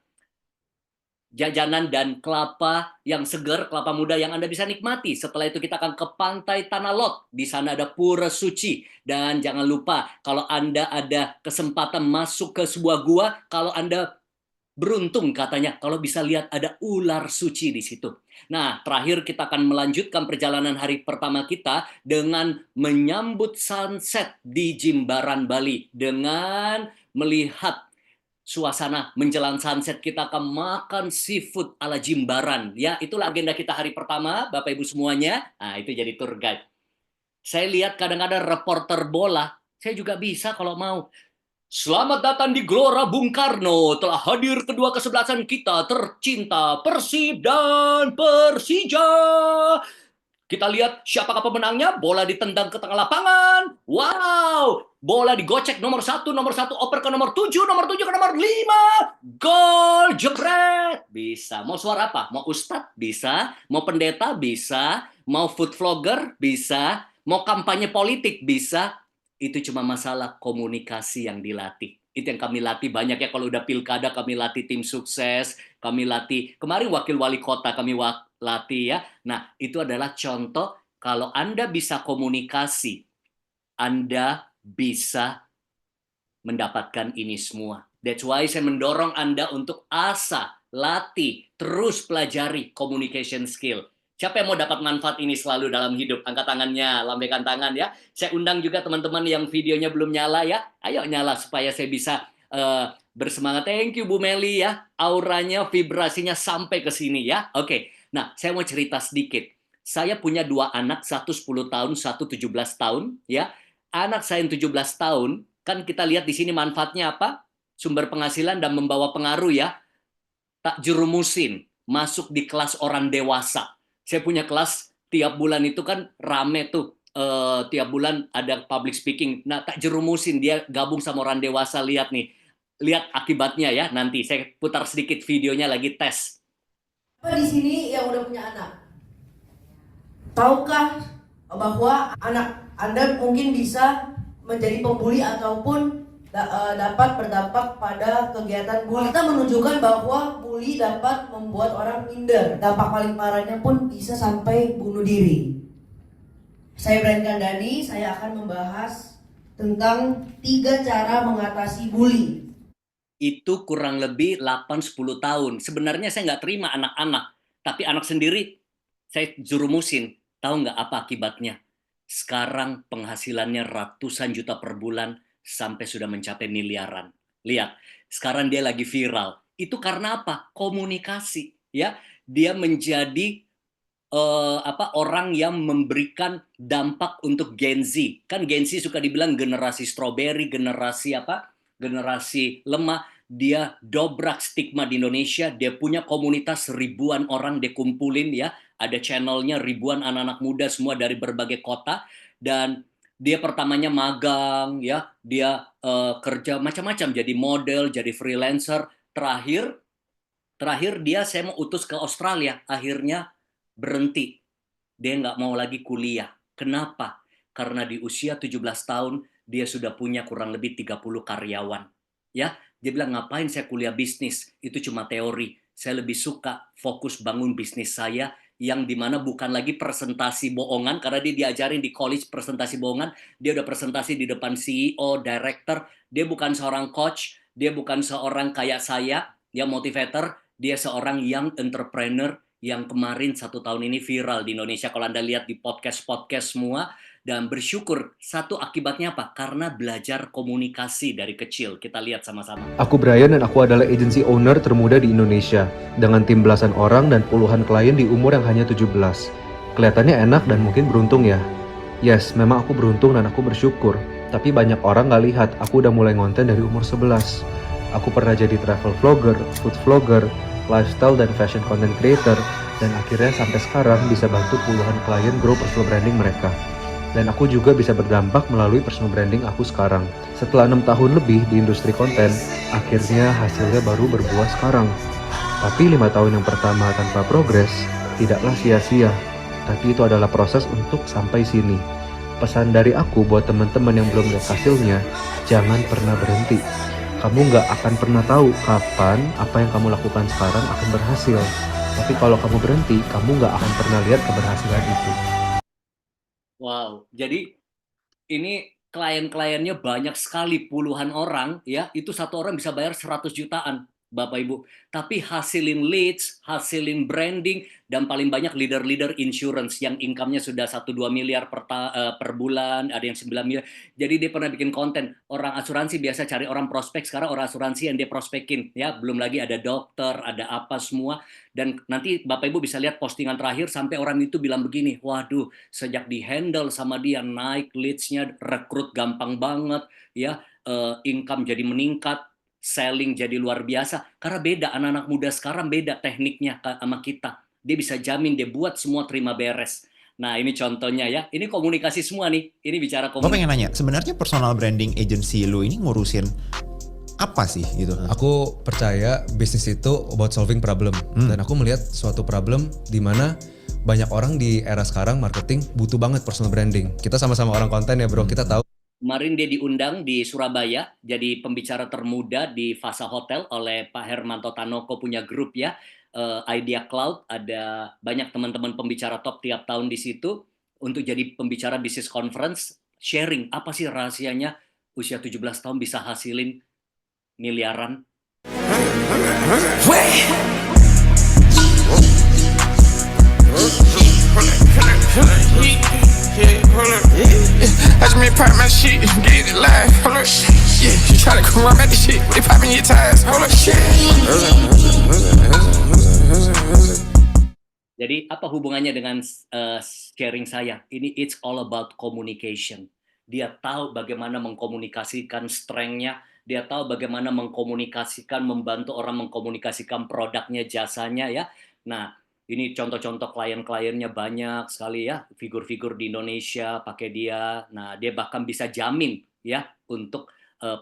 jajanan dan kelapa yang segar, kelapa muda yang Anda bisa nikmati. Setelah itu kita akan ke Pantai Tanah Lot. Di sana ada Pura Suci. Dan jangan lupa, kalau Anda ada kesempatan masuk ke sebuah gua, kalau Anda beruntung katanya, kalau bisa lihat ada ular suci di situ. Nah, terakhir kita akan melanjutkan perjalanan hari pertama kita dengan menyambut sunset di Jimbaran, Bali. Dengan melihat suasana menjelang sunset, kita akan makan seafood ala Jimbaran. Ya, itulah agenda kita hari pertama, Bapak Ibu semuanya. Nah, itu jadi tour guide. Saya lihat kadang-kadang reporter bola, saya juga bisa kalau mau. Selamat datang di Gelora Bung Karno. Telah hadir kedua kesebelasan kita tercinta, Persib dan Persija. Kita lihat siapakah pemenangnya. Bola ditendang ke tengah lapangan. Wow, bola digocek nomor 1 oper ke nomor 7 ke nomor 5. Gol, jebret. Bisa. Mau suara apa? Mau ustadz? Bisa. Mau pendeta? Bisa. Mau food vlogger? Bisa. Mau kampanye politik? Bisa. Itu cuma masalah komunikasi yang dilatih. Itu yang kami latih banyak ya. Kalau udah pilkada kami latih tim sukses, kami latih kemarin wakil wali kota kami latih ya. Nah, itu adalah contoh kalau Anda bisa komunikasi, Anda bisa mendapatkan ini semua. That's why saya mendorong Anda untuk latih, terus pelajari communication skill. Siapa yang mau dapat manfaat ini selalu dalam hidup? Angkat tangannya, lambaikan tangan ya. Saya undang juga teman-teman yang videonya belum nyala ya. Ayo nyala supaya saya bisa bersemangat. Thank you Bu Meli ya. Auranya, vibrasinya sampai ke sini ya. Oke. Nah, saya mau cerita sedikit. Saya punya 2 anak, satu 10 tahun, satu 17 tahun ya. Anak saya yang 17 tahun, kan kita lihat di sini manfaatnya apa? Sumber penghasilan dan membawa pengaruh ya. Tak jerumusin, masuk di kelas orang dewasa. Saya punya kelas tiap bulan itu kan rame tuh, tiap bulan ada public speaking. Nah, tak jerumusin, dia gabung sama orang dewasa. Lihat nih, lihat akibatnya ya. Nanti saya putar sedikit videonya lagi tes. Apa di sini yang udah punya anak? Tahukah bahwa anak Anda mungkin bisa menjadi pembuli ataupun dapat berdampak pada kegiatan bully? Kita menunjukkan bahwa bully dapat membuat orang minder. Dampak paling parahnya pun bisa sampai bunuh diri. Saya Brian Kandani, saya akan membahas tentang 3 cara mengatasi bully. Itu kurang lebih 8-10 tahun. Sebenarnya saya nggak terima anak-anak, tapi anak sendiri saya jurumusin. Tahu nggak apa akibatnya? Sekarang penghasilannya ratusan juta per bulan sampai sudah mencapai miliaran. Lihat, sekarang dia lagi viral. Itu karena apa? Komunikasi, ya. Dia menjadi orang yang memberikan dampak untuk Gen Z. Kan Gen Z suka dibilang generasi strawberry, generasi generasi lemah. Dia dobrak stigma di Indonesia. Dia punya komunitas ribuan orang dia kumpulin, ya. Ada channelnya ribuan anak-anak muda semua dari berbagai kota, dan dia pertamanya magang, ya. Dia kerja macam-macam, jadi model, jadi freelancer. Terakhir dia saya mau utus ke Australia, akhirnya berhenti. Dia nggak mau lagi kuliah. Kenapa? Karena di usia 17 tahun dia sudah punya kurang lebih 30 karyawan. Ya, dia bilang, ngapain saya kuliah bisnis? Itu cuma teori. Saya lebih suka fokus bangun bisnis saya yang dimana bukan lagi presentasi bohongan, karena dia diajarin di college presentasi bohongan. Dia udah presentasi di depan CEO, director. Dia bukan seorang coach, dia bukan seorang kayak saya yang motivator. Dia seorang young entrepreneur yang kemarin 1 tahun ini viral di Indonesia. Kalau Anda lihat di podcast-podcast semua, dan bersyukur. Satu akibatnya apa? Karena belajar komunikasi dari kecil. Kita lihat sama-sama. Aku Brian dan aku adalah agency owner termuda di Indonesia, dengan tim belasan orang dan puluhan klien di umur yang hanya 17. Kelihatannya enak dan mungkin beruntung ya. Yes, memang aku beruntung dan aku bersyukur. Tapi banyak orang gak lihat aku udah mulai ngonten dari umur 11. Aku pernah jadi travel vlogger, food vlogger, lifestyle dan fashion content creator, dan akhirnya sampai sekarang bisa bantu puluhan klien grow personal branding mereka. Dan aku juga bisa berdampak melalui personal branding aku sekarang. Setelah 6 tahun lebih di industri konten, akhirnya hasilnya baru berbuah sekarang. Tapi 5 tahun yang pertama tanpa progres, tidaklah sia-sia. Tapi itu adalah proses untuk sampai sini. Pesan dari aku buat teman-teman yang belum lihat hasilnya, jangan pernah berhenti. Kamu nggak akan pernah tahu kapan apa yang kamu lakukan sekarang akan berhasil. Tapi kalau kamu berhenti, kamu nggak akan pernah lihat keberhasilan itu. Wow, jadi ini klien-kliennya banyak sekali, puluhan orang, ya. Itu satu orang bisa bayar 100 jutaan, Bapak Ibu. Tapi hasilin leads, hasilin branding, dan paling banyak leader-leader insurance yang income-nya sudah 1-2 miliar per bulan, ada yang 9 miliar. Jadi dia pernah bikin konten, orang asuransi biasa cari orang prospek, sekarang orang asuransi yang dia prospekin, ya. Belum lagi ada dokter, ada apa semua. Dan nanti Bapak Ibu bisa lihat postingan terakhir sampai orang itu bilang begini, waduh, sejak di-handle sama dia, naik leads-nya, rekrut gampang banget, ya, income jadi meningkat, selling jadi luar biasa. Karena beda, anak-anak muda sekarang beda tekniknya sama kita. Dia bisa jamin, dia buat semua terima beres. Nah, ini contohnya ya. Ini komunikasi semua nih. Ini bicara komunikasi. Gue pengen nanya, sebenarnya personal branding agency lu ini ngurusin apa sih gitu? Aku percaya bisnis itu about solving problem. Dan aku melihat suatu problem di mana banyak orang di era sekarang marketing butuh banget personal branding. Kita sama-sama orang konten ya bro, kita tahu. Kemarin dia diundang di Surabaya jadi pembicara termuda di Fasa Hotel oleh Pak Hermanto Tanoko, punya grup ya, Idea Cloud. Ada banyak teman-teman pembicara top tiap tahun di situ untuk jadi pembicara bisnis conference, sharing apa sih rahasianya usia 17 tahun bisa hasilin miliaran. Watch me pop my shit, get it live. Hold up, yeah. You try to come around at the shit, they popping your tires. Hold up, shit. Jadi apa hubungannya dengan sharing saya? Ini it's all about communication. Dia tahu bagaimana mengkomunikasikan strength-nya, dia tahu bagaimana mengkomunikasikan, membantu orang mengkomunikasikan produknya, jasanya ya. Nah, ini contoh-contoh klien-kliennya banyak sekali ya, figur-figur di Indonesia pakai dia. Nah, dia bahkan bisa jamin ya untuk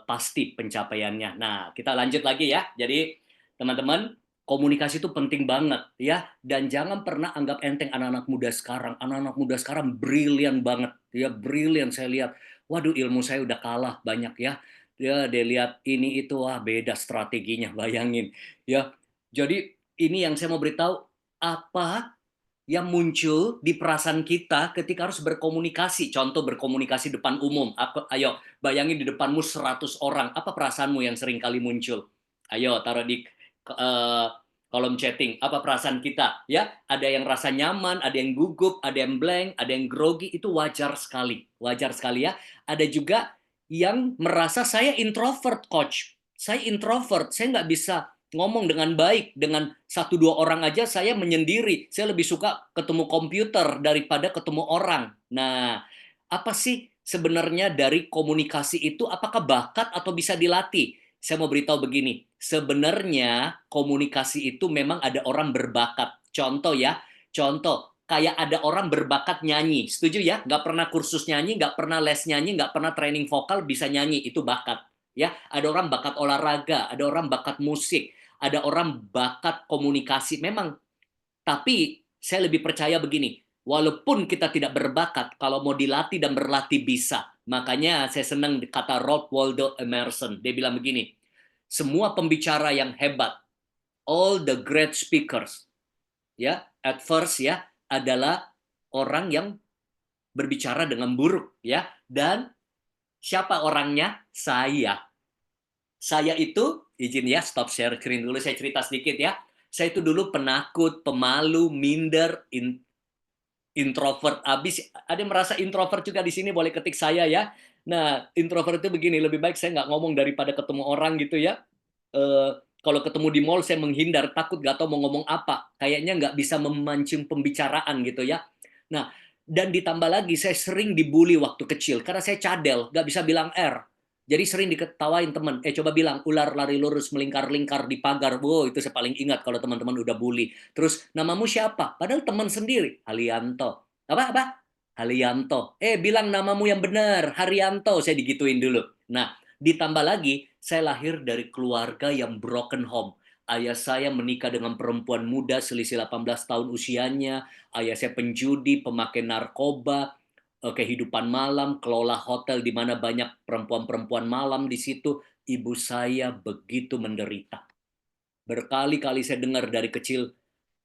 pasti pencapaiannya. Nah, kita lanjut lagi ya. Jadi, teman-teman, komunikasi itu penting banget ya, dan jangan pernah anggap enteng anak-anak muda sekarang. Anak-anak muda sekarang brilian banget ya, brilian. Saya lihat, waduh, ilmu saya udah kalah banyak ya. Dia lihat ini itu, wah beda strateginya, bayangin ya. Jadi ini yang saya mau beritahu, apa yang muncul di perasaan kita ketika harus berkomunikasi. Contoh berkomunikasi depan umum. Ayo, bayangin di depanmu 100 orang. Apa perasaanmu yang sering kali muncul? Ayo, taruh di kolom chatting. Apa perasaan kita? Ya, ada yang rasa nyaman, ada yang gugup, ada yang blank, ada yang grogi. Itu wajar sekali. Wajar sekali ya. Ada juga yang merasa saya introvert, coach. Saya introvert, saya nggak bisa ngomong dengan baik, dengan 1-2 orang aja saya menyendiri. Saya lebih suka ketemu komputer daripada ketemu orang. Nah, apa sih sebenarnya dari komunikasi itu? Apakah bakat atau bisa dilatih? Saya mau beritahu begini, sebenarnya komunikasi itu memang ada orang berbakat. Contoh ya, contoh kayak ada orang berbakat nyanyi. Setuju ya? Nggak pernah kursus nyanyi, nggak pernah les nyanyi, nggak pernah training vokal, bisa nyanyi. Itu bakat. Ya, ada orang bakat olahraga, ada orang bakat musik, ada orang bakat komunikasi memang. Tapi saya lebih percaya begini, walaupun kita tidak berbakat, kalau mau dilatih dan berlatih bisa. Makanya saya senang kata Ralph Waldo Emerson. Dia bilang begini, semua pembicara yang hebat, all the great speakers, ya, at first ya, adalah orang yang berbicara dengan buruk, ya. Dan siapa orangnya? Saya. Saya itu, izin ya, stop share screen dulu, saya cerita sedikit ya. Saya itu dulu penakut, pemalu, minder, introvert abis. Ada yang merasa introvert juga di sini, boleh ketik saya ya. Nah, introvert itu begini, lebih baik saya nggak ngomong daripada ketemu orang gitu ya. Kalau ketemu di mall saya menghindar, takut nggak tahu mau ngomong apa. Kayaknya nggak bisa memancing pembicaraan gitu ya. Nah, dan ditambah lagi saya sering dibully waktu kecil karena saya cadel, nggak bisa bilang R. Jadi sering diketawain teman, coba bilang ular lari lurus melingkar-lingkar di pagar. Wow, itu saya paling ingat kalau teman-teman udah bully. Terus namamu siapa? Padahal teman sendiri, Halianto. Apa? Halianto. Bilang namamu yang benar, Haryanto. Saya digituin dulu. Nah, ditambah lagi, saya lahir dari keluarga yang broken home. Ayah saya menikah dengan perempuan muda selisih 18 tahun usianya. Ayah saya penjudi, pemakai narkoba, kehidupan malam, kelola hotel di mana banyak perempuan-perempuan malam di situ. Ibu saya begitu menderita. Berkali-kali saya dengar dari kecil,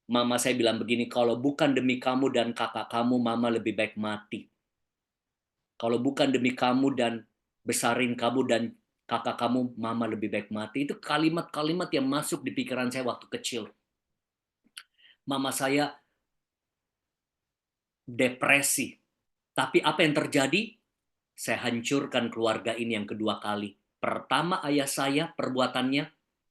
mama saya bilang begini, kalau bukan demi kamu dan kakak kamu, mama lebih baik mati. Kalau bukan demi kamu dan besarin kamu dan kakak kamu, mama lebih baik mati. Itu kalimat-kalimat yang masuk di pikiran saya waktu kecil. Mama saya depresi. Tapi apa yang terjadi? Saya hancurkan keluarga ini yang kedua kali. Pertama ayah saya perbuatannya,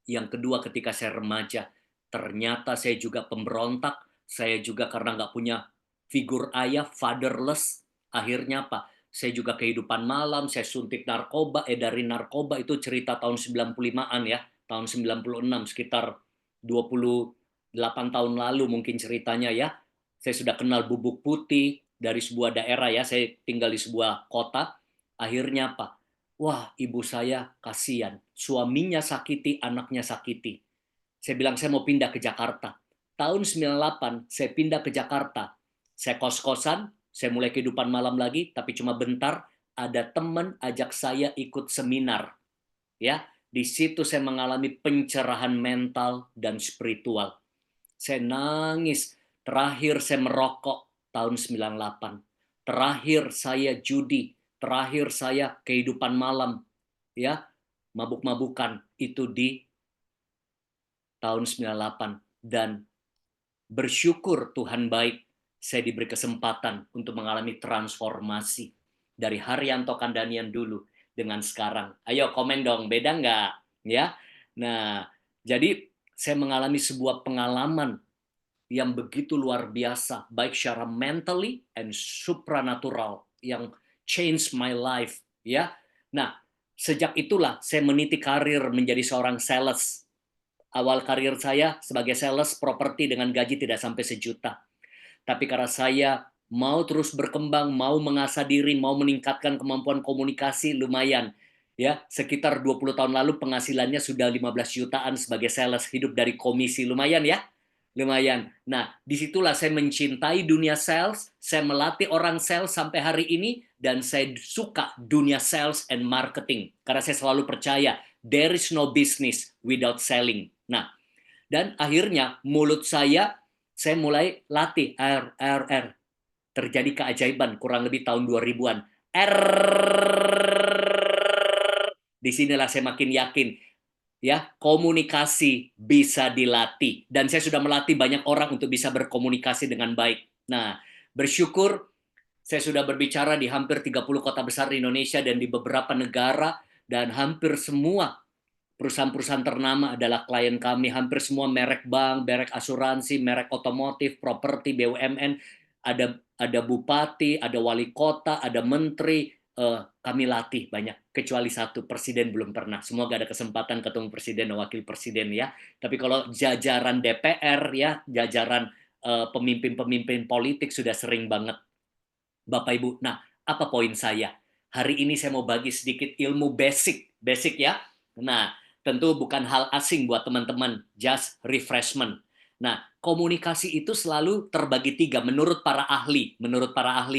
yang kedua ketika saya remaja. Ternyata saya juga pemberontak, saya juga karena nggak punya figur ayah, fatherless. Akhirnya apa? Saya juga kehidupan malam, saya suntik narkoba, edarin narkoba, itu cerita tahun 95-an ya. Tahun 96, sekitar 28 tahun lalu mungkin ceritanya ya. Saya sudah kenal bubuk putih, dari sebuah daerah ya, saya tinggal di sebuah kota. Akhirnya apa? Wah, ibu saya kasihan. Suaminya sakiti, anaknya sakiti. Saya bilang saya mau pindah ke Jakarta. Tahun 98 saya pindah ke Jakarta. Saya kos-kosan, saya mulai kehidupan malam lagi, tapi cuma bentar. Ada teman ajak saya ikut seminar. Ya, di situ saya mengalami pencerahan mental dan spiritual. Saya nangis. Terakhir saya merokok tahun 98. Terakhir saya judi, terakhir saya kehidupan malam, ya, mabuk-mabukan itu di tahun 98. Dan bersyukur Tuhan baik, saya diberi kesempatan untuk mengalami transformasi dari Haryanto Kandanian dulu dengan sekarang. Ayo komen dong, beda nggak? Ya, nah, jadi saya mengalami sebuah pengalaman yang begitu luar biasa, baik secara mentally and supranatural, yang change my life, ya. Nah, sejak itulah saya meniti karir menjadi seorang sales. Awal karir saya sebagai sales properti dengan gaji tidak sampai 1 juta. Tapi karena saya mau terus berkembang, mau mengasah diri, mau meningkatkan kemampuan komunikasi, lumayan. Ya, sekitar 20 tahun lalu penghasilannya sudah 15 jutaan sebagai sales, hidup dari komisi, lumayan ya. Lumayan. Nah, disitulah saya mencintai dunia sales, saya melatih orang sales sampai hari ini, dan saya suka dunia sales and marketing. Karena saya selalu percaya, there is no business without selling. Nah, dan akhirnya mulut saya saya mulai latih R. Terjadi keajaiban kurang lebih tahun 2000-an. R. Disinilah saya makin yakin ya, komunikasi bisa dilatih, dan saya sudah melatih banyak orang untuk bisa berkomunikasi dengan baik. Nah, bersyukur saya sudah berbicara di hampir 30 kota besar di Indonesia dan di beberapa negara, dan hampir semua perusahaan-perusahaan ternama adalah klien kami, hampir semua merek bank, merek asuransi, merek otomotif, properti, BUMN, ada bupati, ada wali kota, ada menteri, kami latih banyak, kecuali satu, presiden belum pernah. Semoga ada kesempatan ketemu presiden dan wakil presiden ya. Tapi kalau jajaran DPR ya, jajaran pemimpin-pemimpin politik sudah sering banget. Bapak Ibu, nah apa poin saya? Hari ini saya mau bagi sedikit ilmu basic ya. Nah, tentu bukan hal asing buat teman-teman, just refreshment. Nah, komunikasi itu selalu terbagi 3 menurut para ahli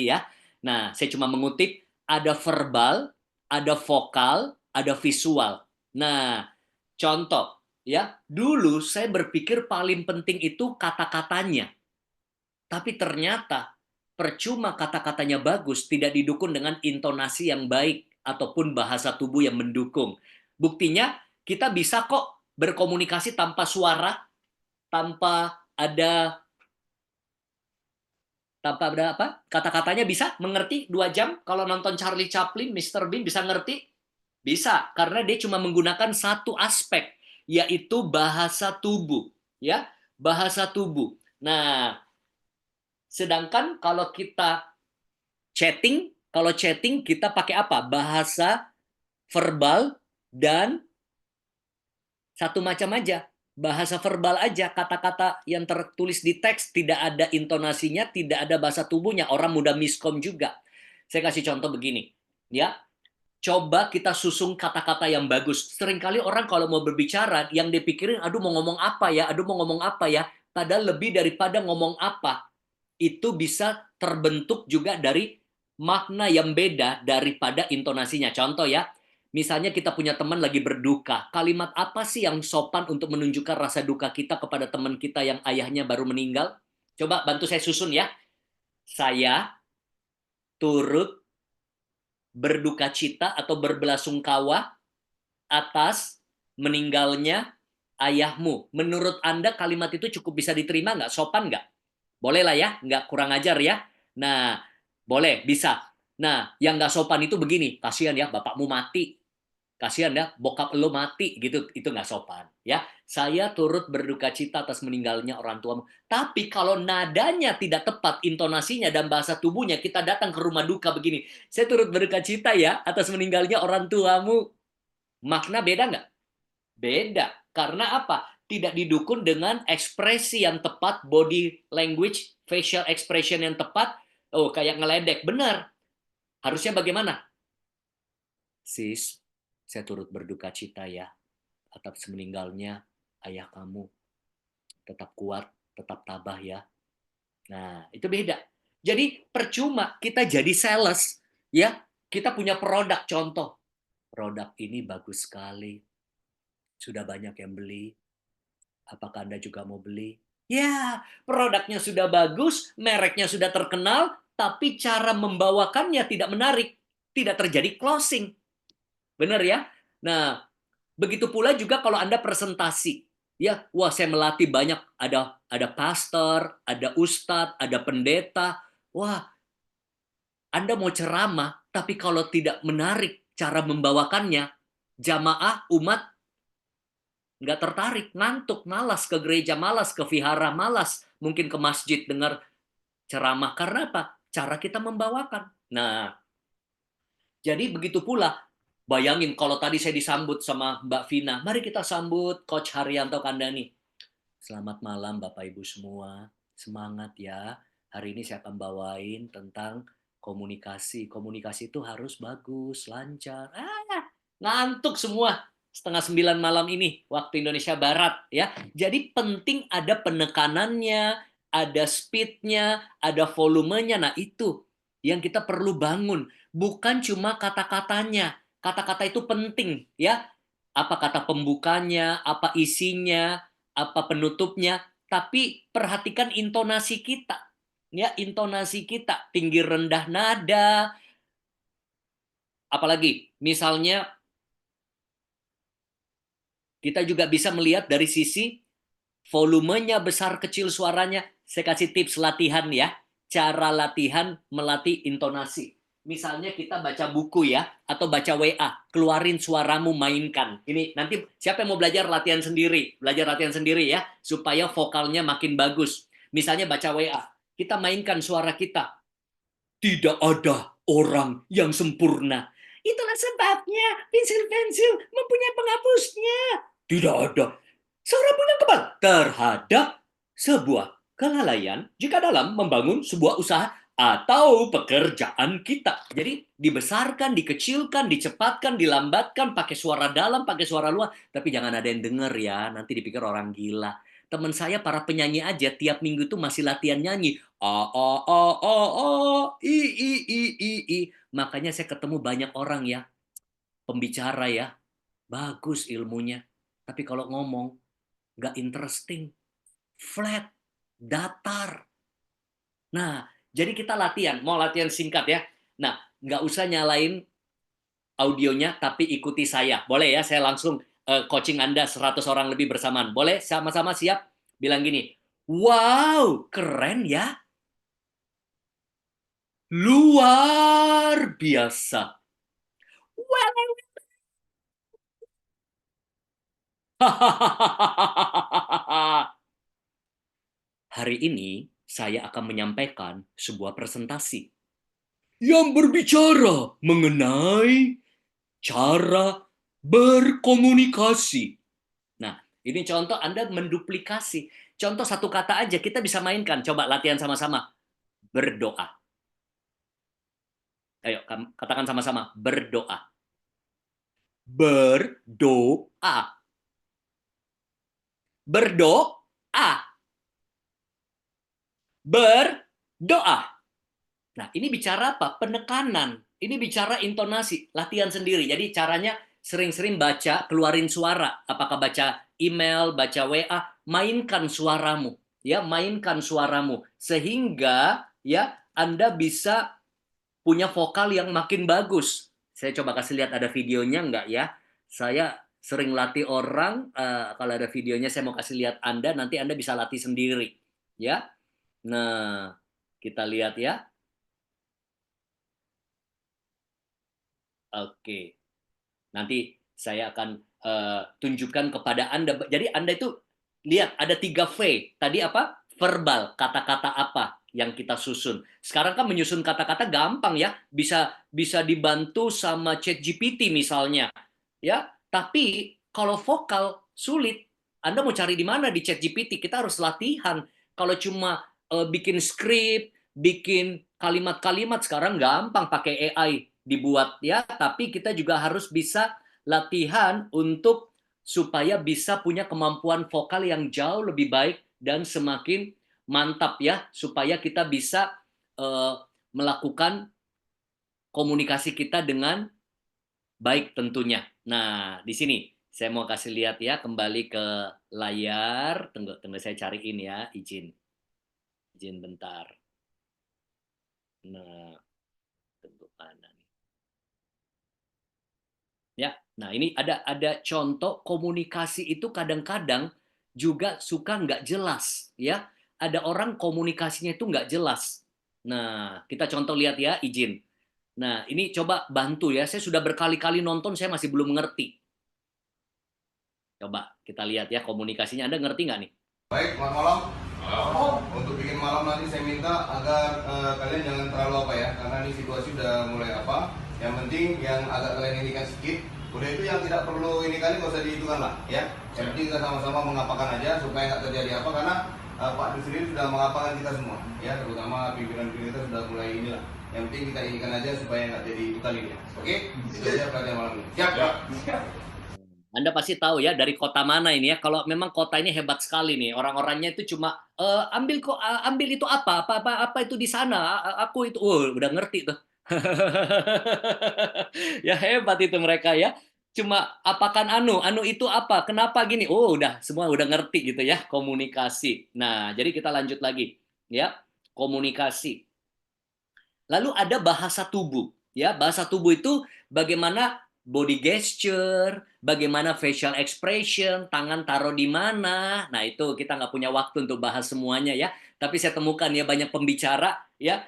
ya. Nah, saya cuma mengutip, ada verbal, ada vokal, ada visual. Nah, contoh ya, dulu saya berpikir paling penting itu kata-katanya. Tapi ternyata percuma kata-katanya bagus, tidak didukung dengan intonasi yang baik ataupun bahasa tubuh yang mendukung. Buktinya, kita bisa kok berkomunikasi tanpa suara, tanpa ada apa? Kata-katanya bisa mengerti 2 jam. Kalau nonton Charlie Chaplin, Mr. Bean bisa ngerti? Bisa, karena dia cuma menggunakan satu aspek, yaitu bahasa tubuh, ya, bahasa tubuh. Nah, sedangkan kalau kita chatting kita pakai apa? Bahasa verbal dan satu macam aja. Bahasa verbal aja, kata-kata yang tertulis di teks tidak ada intonasinya, tidak ada bahasa tubuhnya, orang mudah miskom juga. Saya kasih contoh begini, ya. Coba kita susun kata-kata yang bagus. Seringkali orang kalau mau berbicara, yang dipikirin, aduh mau ngomong apa ya, padahal lebih daripada ngomong apa, itu bisa terbentuk juga dari makna yang beda daripada intonasinya. Contoh ya, misalnya kita punya teman lagi berduka, kalimat apa sih yang sopan untuk menunjukkan rasa duka kita kepada teman kita yang ayahnya baru meninggal? Coba bantu saya susun ya. Saya turut berduka cita atau berbelasungkawa atas meninggalnya ayahmu. Menurut Anda kalimat itu cukup bisa diterima nggak? Sopan nggak? Boleh lah ya, nggak kurang ajar ya. Nah, boleh, bisa. Nah, yang nggak sopan itu begini, kasihan ya bapakmu mati. Kasihan ya, bokap lo mati gitu, itu nggak sopan ya. Saya turut berduka cita atas meninggalnya orang tuamu. Tapi kalau nadanya tidak tepat, intonasinya dan bahasa tubuhnya, kita datang ke rumah duka begini. Saya turut berduka cita ya atas meninggalnya orang tuamu. Makna beda nggak? Beda. Karena apa? Tidak didukung dengan ekspresi yang tepat, body language, facial expression yang tepat. Oh, kayak ngeledek. Benar. Harusnya bagaimana? Sis, saya turut berduka cita ya atas meninggalnya ayah kamu. Tetap kuat, tetap tabah ya. Nah, itu beda. Jadi percuma kita jadi sales, ya. Kita punya produk, contoh. Produk ini bagus sekali. Sudah banyak yang beli. Apakah Anda juga mau beli? Ya, produknya sudah bagus, mereknya sudah terkenal, tapi cara membawakannya tidak menarik. Tidak terjadi closing. Benar ya? Nah, begitu pula juga kalau Anda presentasi. Ya, wah saya melatih banyak, ada pastor, ada ustadz, ada pendeta. Wah, Anda mau ceramah, tapi kalau tidak menarik cara membawakannya, jamaah, umat nggak tertarik, ngantuk, malas ke gereja, malas ke vihara, malas mungkin ke masjid dengar ceramah. Karena apa? Cara kita membawakan. Nah, jadi begitu pula. Bayangin kalau tadi saya disambut sama Mbak Vina, mari kita sambut Coach Haryanto Kandani. Selamat malam Bapak Ibu semua, semangat ya. Hari ini saya akan bawain tentang komunikasi. Komunikasi itu harus bagus, lancar. Ngantuk semua. 8:30 malam ini waktu Indonesia Barat ya. Jadi penting ada penekanannya, ada speednya, ada volumenya. Nah itu yang kita perlu bangun. Bukan cuma kata-katanya. Kata-kata itu penting ya. Apa kata pembukanya, apa isinya, apa penutupnya. tapi perhatikan intonasi kita. Ya, intonasi kita, tinggi rendah nada. Apalagi misalnya kita juga bisa melihat dari sisi volumenya besar kecil suaranya. Saya kasih tips latihan ya. Cara latihan melatih intonasi. Misalnya kita baca buku ya, atau baca WA, keluarin suaramu, mainkan. Ini nanti siapa yang mau belajar latihan sendiri ya, supaya vokalnya makin bagus. Misalnya baca WA, kita mainkan suara kita. Tidak ada orang yang sempurna. Itulah sebabnya pensil-pensil mempunyai penghapusnya. Tidak ada seorang pun yang kebal terhadap sebuah kelalaian jika dalam membangun sebuah usaha atau pekerjaan kita. Jadi dibesarkan, dikecilkan, dicepatkan, dilambatkan, pakai suara dalam, pakai suara luar. Tapi jangan ada yang denger ya, nanti dipikir orang gila. Teman saya para penyanyi aja tiap minggu tuh masih latihan nyanyi. I. Makanya saya ketemu banyak orang ya, pembicara ya, bagus ilmunya. Tapi kalau ngomong, nggak interesting, flat, datar. Nah, jadi kita latihan, mau latihan singkat ya. Nah, nggak usah nyalain audionya, tapi ikuti saya. Boleh ya, saya langsung coaching Anda 100 orang lebih bersamaan. Boleh? Sama-sama siap? Bilang gini, wow, keren ya. Luar biasa. Hari ini saya akan menyampaikan sebuah presentasi yang berbicara mengenai cara berkomunikasi. Nah, ini contoh Anda menduplikasi. Contoh satu kata aja kita bisa mainkan. Coba latihan sama-sama. Berdoa. Ayo, katakan sama-sama. Berdoa. Berdoa. Berdoa. Berdoa. Nah, ini bicara apa? Penekanan. Ini bicara intonasi, latihan sendiri. Jadi caranya sering-sering baca, keluarin suara. Apakah baca email, baca WA, mainkan suaramu. Ya, mainkan suaramu sehingga ya Anda bisa punya vokal yang makin bagus. Saya coba kasih lihat ada videonya enggak ya? Saya sering latih orang, kalau ada videonya saya mau kasih lihat Anda, nanti Anda bisa latih sendiri. Ya. Nah, kita lihat ya. Oke. Nanti saya akan tunjukkan kepada Anda. Jadi Anda itu lihat ada 3 V. Tadi apa? Verbal, kata-kata apa yang kita susun. Sekarang kan menyusun kata-kata gampang ya. Bisa dibantu sama ChatGPT misalnya. Ya, tapi kalau vokal sulit. Anda mau cari di mana di ChatGPT? Kita harus latihan. Kalau cuma bikin skrip, bikin kalimat-kalimat sekarang gampang pakai AI dibuat ya, tapi kita juga harus bisa latihan untuk supaya bisa punya kemampuan vokal yang jauh lebih baik dan semakin mantap ya, supaya kita bisa melakukan komunikasi kita dengan baik tentunya. Nah, di sini saya mau kasih lihat ya, kembali ke layar. Tunggu saya cariin ya, izin bentar. Nah, tunggu mana nih? Ya, nah ini ada contoh komunikasi itu kadang-kadang juga suka nggak jelas ya. Ada orang komunikasinya itu nggak jelas. Nah, kita contoh lihat ya, izin. Nah, ini coba bantu ya. Saya sudah berkali-kali nonton, saya masih belum mengerti. Coba kita lihat ya komunikasinya. Anda ngerti nggak nih? Baik, selamat malam. Untuk bikin malam nanti saya minta agar kalian jangan terlalu apa ya, karena ini situasi udah mulai apa. Yang penting yang agak kalian inikan sedikit. Udah itu yang tidak perlu ini kali nggak usah dihitungkan lah, ya. Yang penting kita sama-sama mengapakan aja supaya nggak terjadi apa, karena Pak Du sendiri sudah mengapakan kita semua, ya. Terutama pimpinan-pimpinan kita sudah mulai inilah. Yang penting kita inikan aja supaya nggak jadi ikutan ini. Oke? Itu aja pelatihan malam ini. Siap, Pak. Anda pasti tahu ya dari kota mana ini ya. Kalau memang kota ini hebat sekali nih, orang-orangnya itu cuma ambil itu apa itu di sana, aku itu udah ngerti tuh. Ya hebat itu mereka ya. Cuma apakan anu itu apa? Kenapa gini? Oh, semua udah ngerti gitu ya, komunikasi. Nah, jadi kita lanjut lagi ya, komunikasi. Lalu ada bahasa tubuh, ya. Bahasa tubuh itu bagaimana body gesture, bagaimana facial expression, tangan taruh di mana. Nah, itu kita nggak punya waktu untuk bahas semuanya ya. Tapi saya temukan ya banyak pembicara ya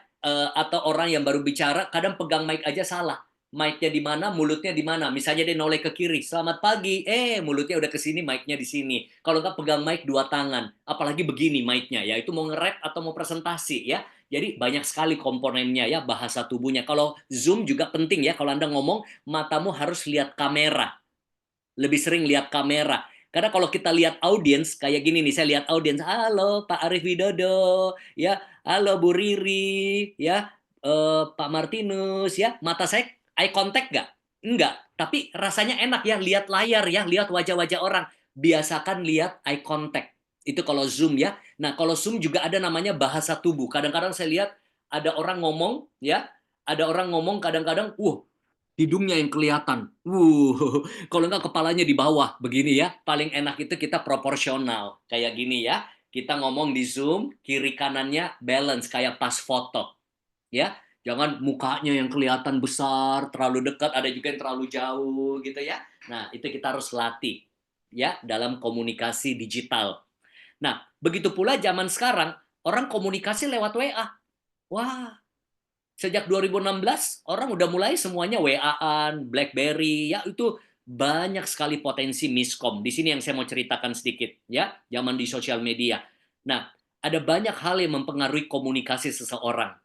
atau orang yang baru bicara kadang pegang mic aja salah. Mic-nya di mana, mulutnya di mana. Misalnya dia noleh ke kiri, selamat pagi. Mulutnya udah ke sini, mic-nya di sini. Kalau nggak pegang mic dua tangan, apalagi begini mic-nya ya. Itu mau nge-rap atau mau presentasi ya. Jadi banyak sekali komponennya ya, bahasa tubuhnya. Kalau Zoom juga penting ya, kalau Anda ngomong, matamu harus lihat kamera. Lebih sering lihat kamera. Karena kalau kita lihat audiens, kayak gini nih, saya lihat audiens, halo Pak Arief Widodo, ya, halo Bu Riri, ya, Pak Martinus, ya, mata saya eye contact nggak? Enggak, tapi rasanya enak ya, lihat layar ya, lihat wajah-wajah orang. Biasakan lihat eye contact. Itu kalau Zoom ya. Nah, kalau Zoom juga ada namanya bahasa tubuh. Kadang-kadang saya lihat ada orang ngomong, ya, ada orang ngomong kadang-kadang, hidungnya yang kelihatan. Kalau nggak kepalanya di bawah, begini ya. Paling enak itu kita proporsional. Kayak gini ya. Kita ngomong di Zoom, kiri kanannya balance, kayak pas foto. Ya, jangan mukanya yang kelihatan besar, terlalu dekat, ada juga yang terlalu jauh gitu ya. Nah, itu kita harus latih ya dalam komunikasi digital. Nah, begitu pula zaman sekarang, orang komunikasi lewat WA. Wah, sejak 2016, orang udah mulai semuanya WA-an, BlackBerry, ya itu banyak sekali potensi miskom. Di sini yang saya mau ceritakan sedikit, ya, zaman di sosial media. Nah, ada banyak hal yang mempengaruhi komunikasi seseorang.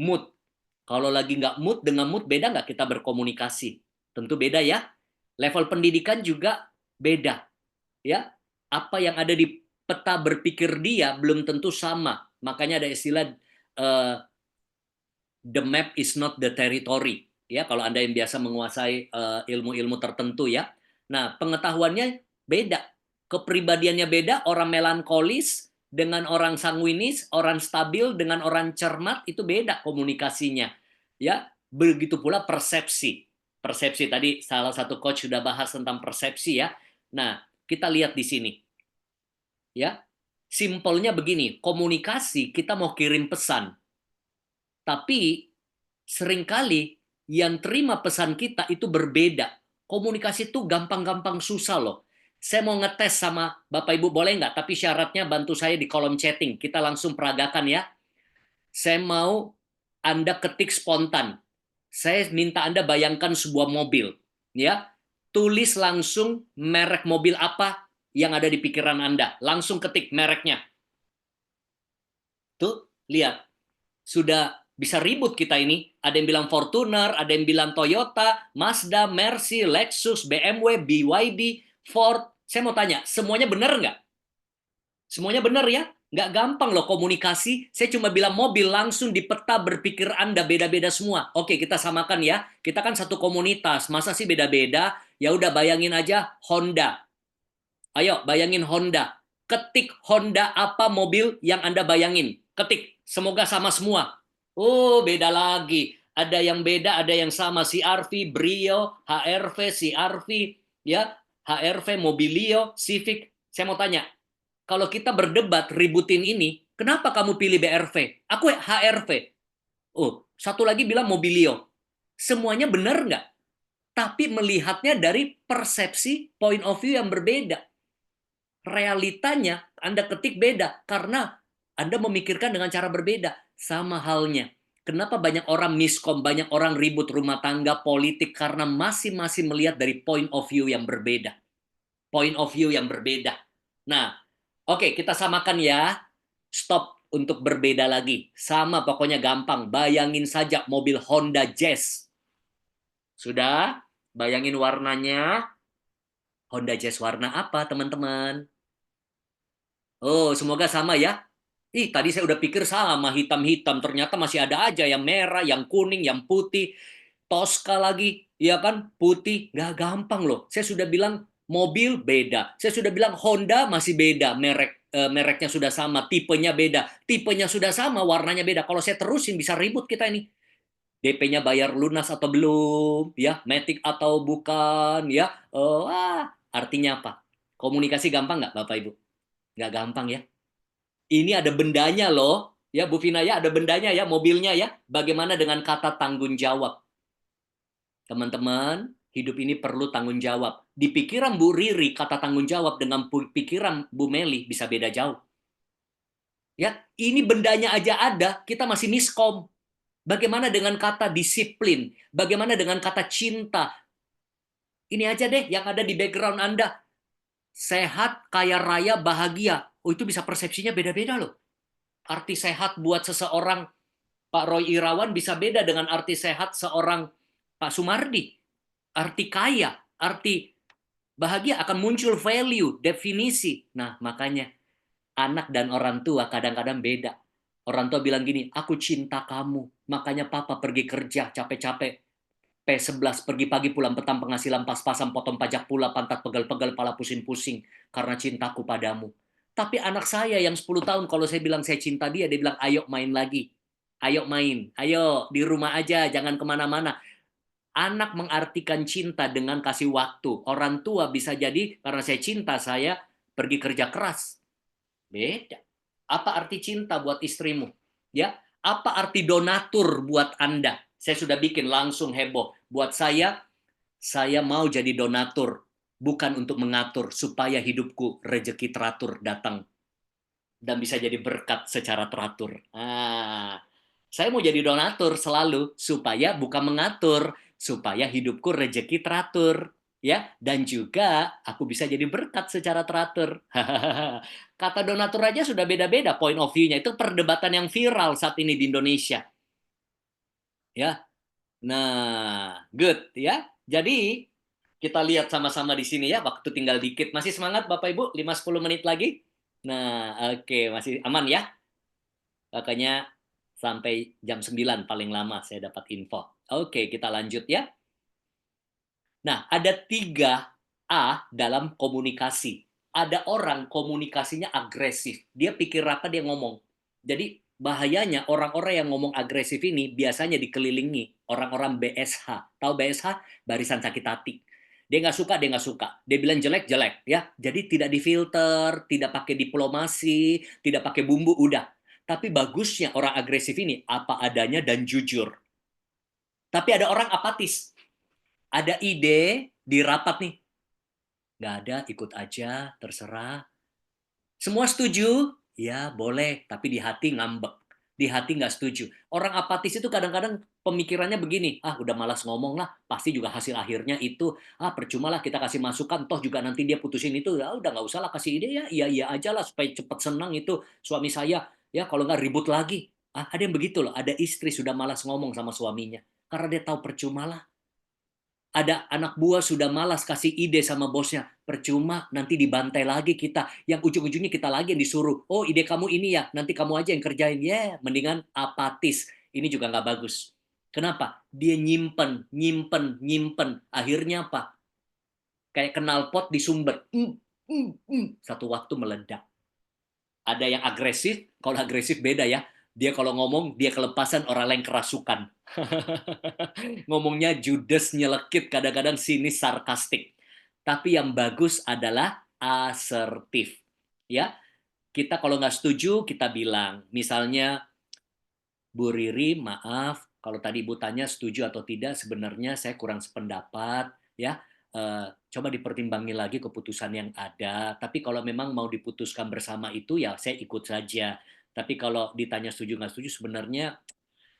Mood. Kalau lagi nggak mood, dengan mood beda nggak kita berkomunikasi? Tentu beda ya. Level pendidikan juga beda. Ya, apa yang ada di peta berpikir dia belum tentu sama. Makanya ada istilah the map is not the territory. Ya, kalau Anda yang biasa menguasai ilmu-ilmu tertentu ya. Nah, pengetahuannya beda. Kepribadiannya beda, orang melankolis dengan orang sanguinis, orang stabil dengan orang cermat itu beda komunikasinya. Ya, begitu pula persepsi. Persepsi tadi salah satu coach sudah bahas tentang persepsi ya. Nah, kita lihat di sini. Ya. Simpelnya begini, komunikasi kita mau kirim pesan. Tapi seringkali yang terima pesan kita itu berbeda. Komunikasi itu gampang-gampang susah loh. Saya mau ngetes sama Bapak Ibu, boleh nggak? Tapi syaratnya bantu saya di kolom chatting. Kita langsung peragakan ya. Saya mau Anda ketik spontan. Saya minta Anda bayangkan sebuah mobil. Ya, tulis langsung merek mobil apa yang ada di pikiran Anda. Langsung ketik mereknya. Tuh, lihat. Sudah bisa ribut kita ini. Ada yang bilang Fortuner, ada yang bilang Toyota, Mazda, Mercy, Lexus, BMW, BYD, Ford. Saya mau tanya, semuanya benar nggak? Semuanya benar ya? Nggak gampang loh komunikasi. Saya cuma bilang mobil, langsung di peta berpikir Anda beda-beda semua. Oke, kita samakan ya. Kita kan satu komunitas. Masa sih beda-beda? Ya udah bayangin aja Honda. Ayo bayangin Honda. Ketik Honda apa mobil yang Anda bayangin. Ketik. Semoga sama semua. Oh, beda lagi. Ada yang beda, ada yang sama. CR-V, Brio, HR-V, CR-V, ya, HR-V, Mobilio, Civic. Saya mau tanya, kalau kita berdebat ributin ini, kenapa kamu pilih BRV? Aku HR-V. Oh, satu lagi bilang Mobilio. Semuanya benar nggak? Tapi melihatnya dari persepsi point of view yang berbeda. Realitanya Anda ketik beda karena Anda memikirkan dengan cara berbeda. Sama halnya. Kenapa banyak orang miskom, banyak orang ribut rumah tangga, politik, karena masing-masing melihat dari point of view yang berbeda. Point of view yang berbeda. Nah, oke, kita samakan ya. Stop untuk berbeda lagi. Sama pokoknya gampang. Bayangin saja mobil Honda Jazz. Sudah? Bayangin warnanya. Honda Jazz warna apa, teman-teman? Oh, semoga sama ya. Tadi saya udah pikir sama, hitam-hitam. Ternyata masih ada aja yang merah, yang kuning, yang putih. Tosca lagi, ya kan? Putih. Nggak gampang loh. Saya sudah bilang mobil beda. Saya sudah bilang Honda masih beda. Mereknya sudah sama, tipenya beda. Tipenya sudah sama, warnanya beda. Kalau saya terusin bisa ribut kita ini. DP-nya bayar lunas atau belum, ya, matic atau bukan, ya. Artinya apa? Komunikasi gampang nggak, Bapak Ibu? Nggak gampang ya. Ini ada bendanya loh, ya Bu Vina ya, ada bendanya ya, mobilnya ya. Bagaimana dengan kata tanggung jawab? Teman-teman, hidup ini perlu tanggung jawab. Di pikiran Bu Riri, kata tanggung jawab dengan pikiran Bu Meli bisa beda jauh. Ya, ini bendanya aja ada, kita masih miskom. Bagaimana dengan kata disiplin? Bagaimana dengan kata cinta? Ini aja deh yang ada di background Anda. Sehat, kaya raya, bahagia. Oh, itu bisa persepsinya beda-beda loh. Arti sehat buat seseorang Pak Roy Irawan bisa beda dengan arti sehat seorang Pak Sumardi. Arti kaya, arti bahagia akan muncul value, definisi. Nah, makanya anak dan orang tua kadang-kadang beda. Orang tua bilang gini, aku cinta kamu, makanya papa pergi kerja capek-capek. P11 pergi pagi pulang petang penghasilan pas-pasan potong pajak pula pantat pegel-pegel pala pusing-pusing karena cintaku padamu. Tapi anak saya yang 10 tahun kalau saya bilang saya cinta dia bilang ayo main lagi. Ayo main, ayo di rumah aja jangan kemana-mana. Anak mengartikan cinta dengan kasih waktu. Orang tua bisa jadi karena saya cinta saya pergi kerja keras. Beda. Apa arti cinta buat istrimu? Ya, apa arti donatur buat Anda? Saya sudah bikin langsung heboh. Buat saya mau jadi donatur, bukan untuk mengatur supaya hidupku rezeki teratur datang dan bisa jadi berkat secara teratur. Saya mau jadi donatur selalu supaya bukan mengatur, supaya hidupku rezeki teratur. Ya, dan juga aku bisa jadi berkat secara teratur. Kata donatur aja sudah beda-beda point of view-nya. Itu perdebatan yang viral saat ini di Indonesia. Ya. Nah, good ya. Jadi kita lihat sama-sama di sini ya, waktu tinggal dikit. Masih semangat Bapak Ibu? 5-10 menit lagi? Nah, oke, masih aman ya? Makanya sampai jam 9 paling lama saya dapat info. Oke, kita lanjut ya. Nah, ada 3A dalam komunikasi. Ada orang komunikasinya agresif. Dia pikir apa dia ngomong. Jadi bahayanya orang-orang yang ngomong agresif ini biasanya dikelilingi orang-orang BSH. Tahu BSH? Barisan sakit hati. Dia nggak suka, dia nggak suka. Dia bilang jelek, jelek. Ya, jadi tidak difilter, tidak pakai diplomasi, tidak pakai bumbu, udah. Tapi bagusnya orang agresif ini apa adanya dan jujur. Tapi ada orang apatis. Ada ide di rapat nih. Nggak ada, ikut aja, terserah. Semua setuju? Ya, boleh. Tapi di hati ngambek. Di hati nggak setuju. Orang apatis itu kadang-kadang pemikirannya begini. Udah malas ngomong lah. Pasti juga hasil akhirnya itu. Percuma lah kita kasih masukan. Toh juga nanti dia putusin itu. Ya udah nggak usah lah kasih ide ya. Iya-iya aja lah supaya cepet senang itu suami saya. Ya kalau nggak ribut lagi. Ada yang begitu loh. Ada istri sudah malas ngomong sama suaminya. Karena dia tahu percuma lah. Ada anak buah sudah malas kasih ide sama bosnya. Percuma, nanti dibantai lagi kita. Yang ujung-ujungnya kita lagi yang disuruh. Oh, ide kamu ini ya, nanti kamu aja yang kerjain. Mendingan apatis. Ini juga nggak bagus. Kenapa? Dia nyimpen. Akhirnya apa? Kayak knalpot di sumber. Satu waktu meledak. Ada yang agresif. Kalau agresif beda ya. Dia kalau ngomong, dia kelepasan orang lain kerasukan. Ngomongnya judes, nyelekit, kadang-kadang sinis, sarkastik. Tapi yang bagus adalah asertif. Ya, kita kalau nggak setuju, kita bilang. Misalnya, Bu Riri, maaf, kalau tadi Ibu tanya setuju atau tidak, sebenarnya saya kurang sependapat. Ya, coba dipertimbangi lagi keputusan yang ada. Tapi kalau memang mau diputuskan bersama itu, ya saya ikut saja. Tapi kalau ditanya setuju nggak setuju, sebenarnya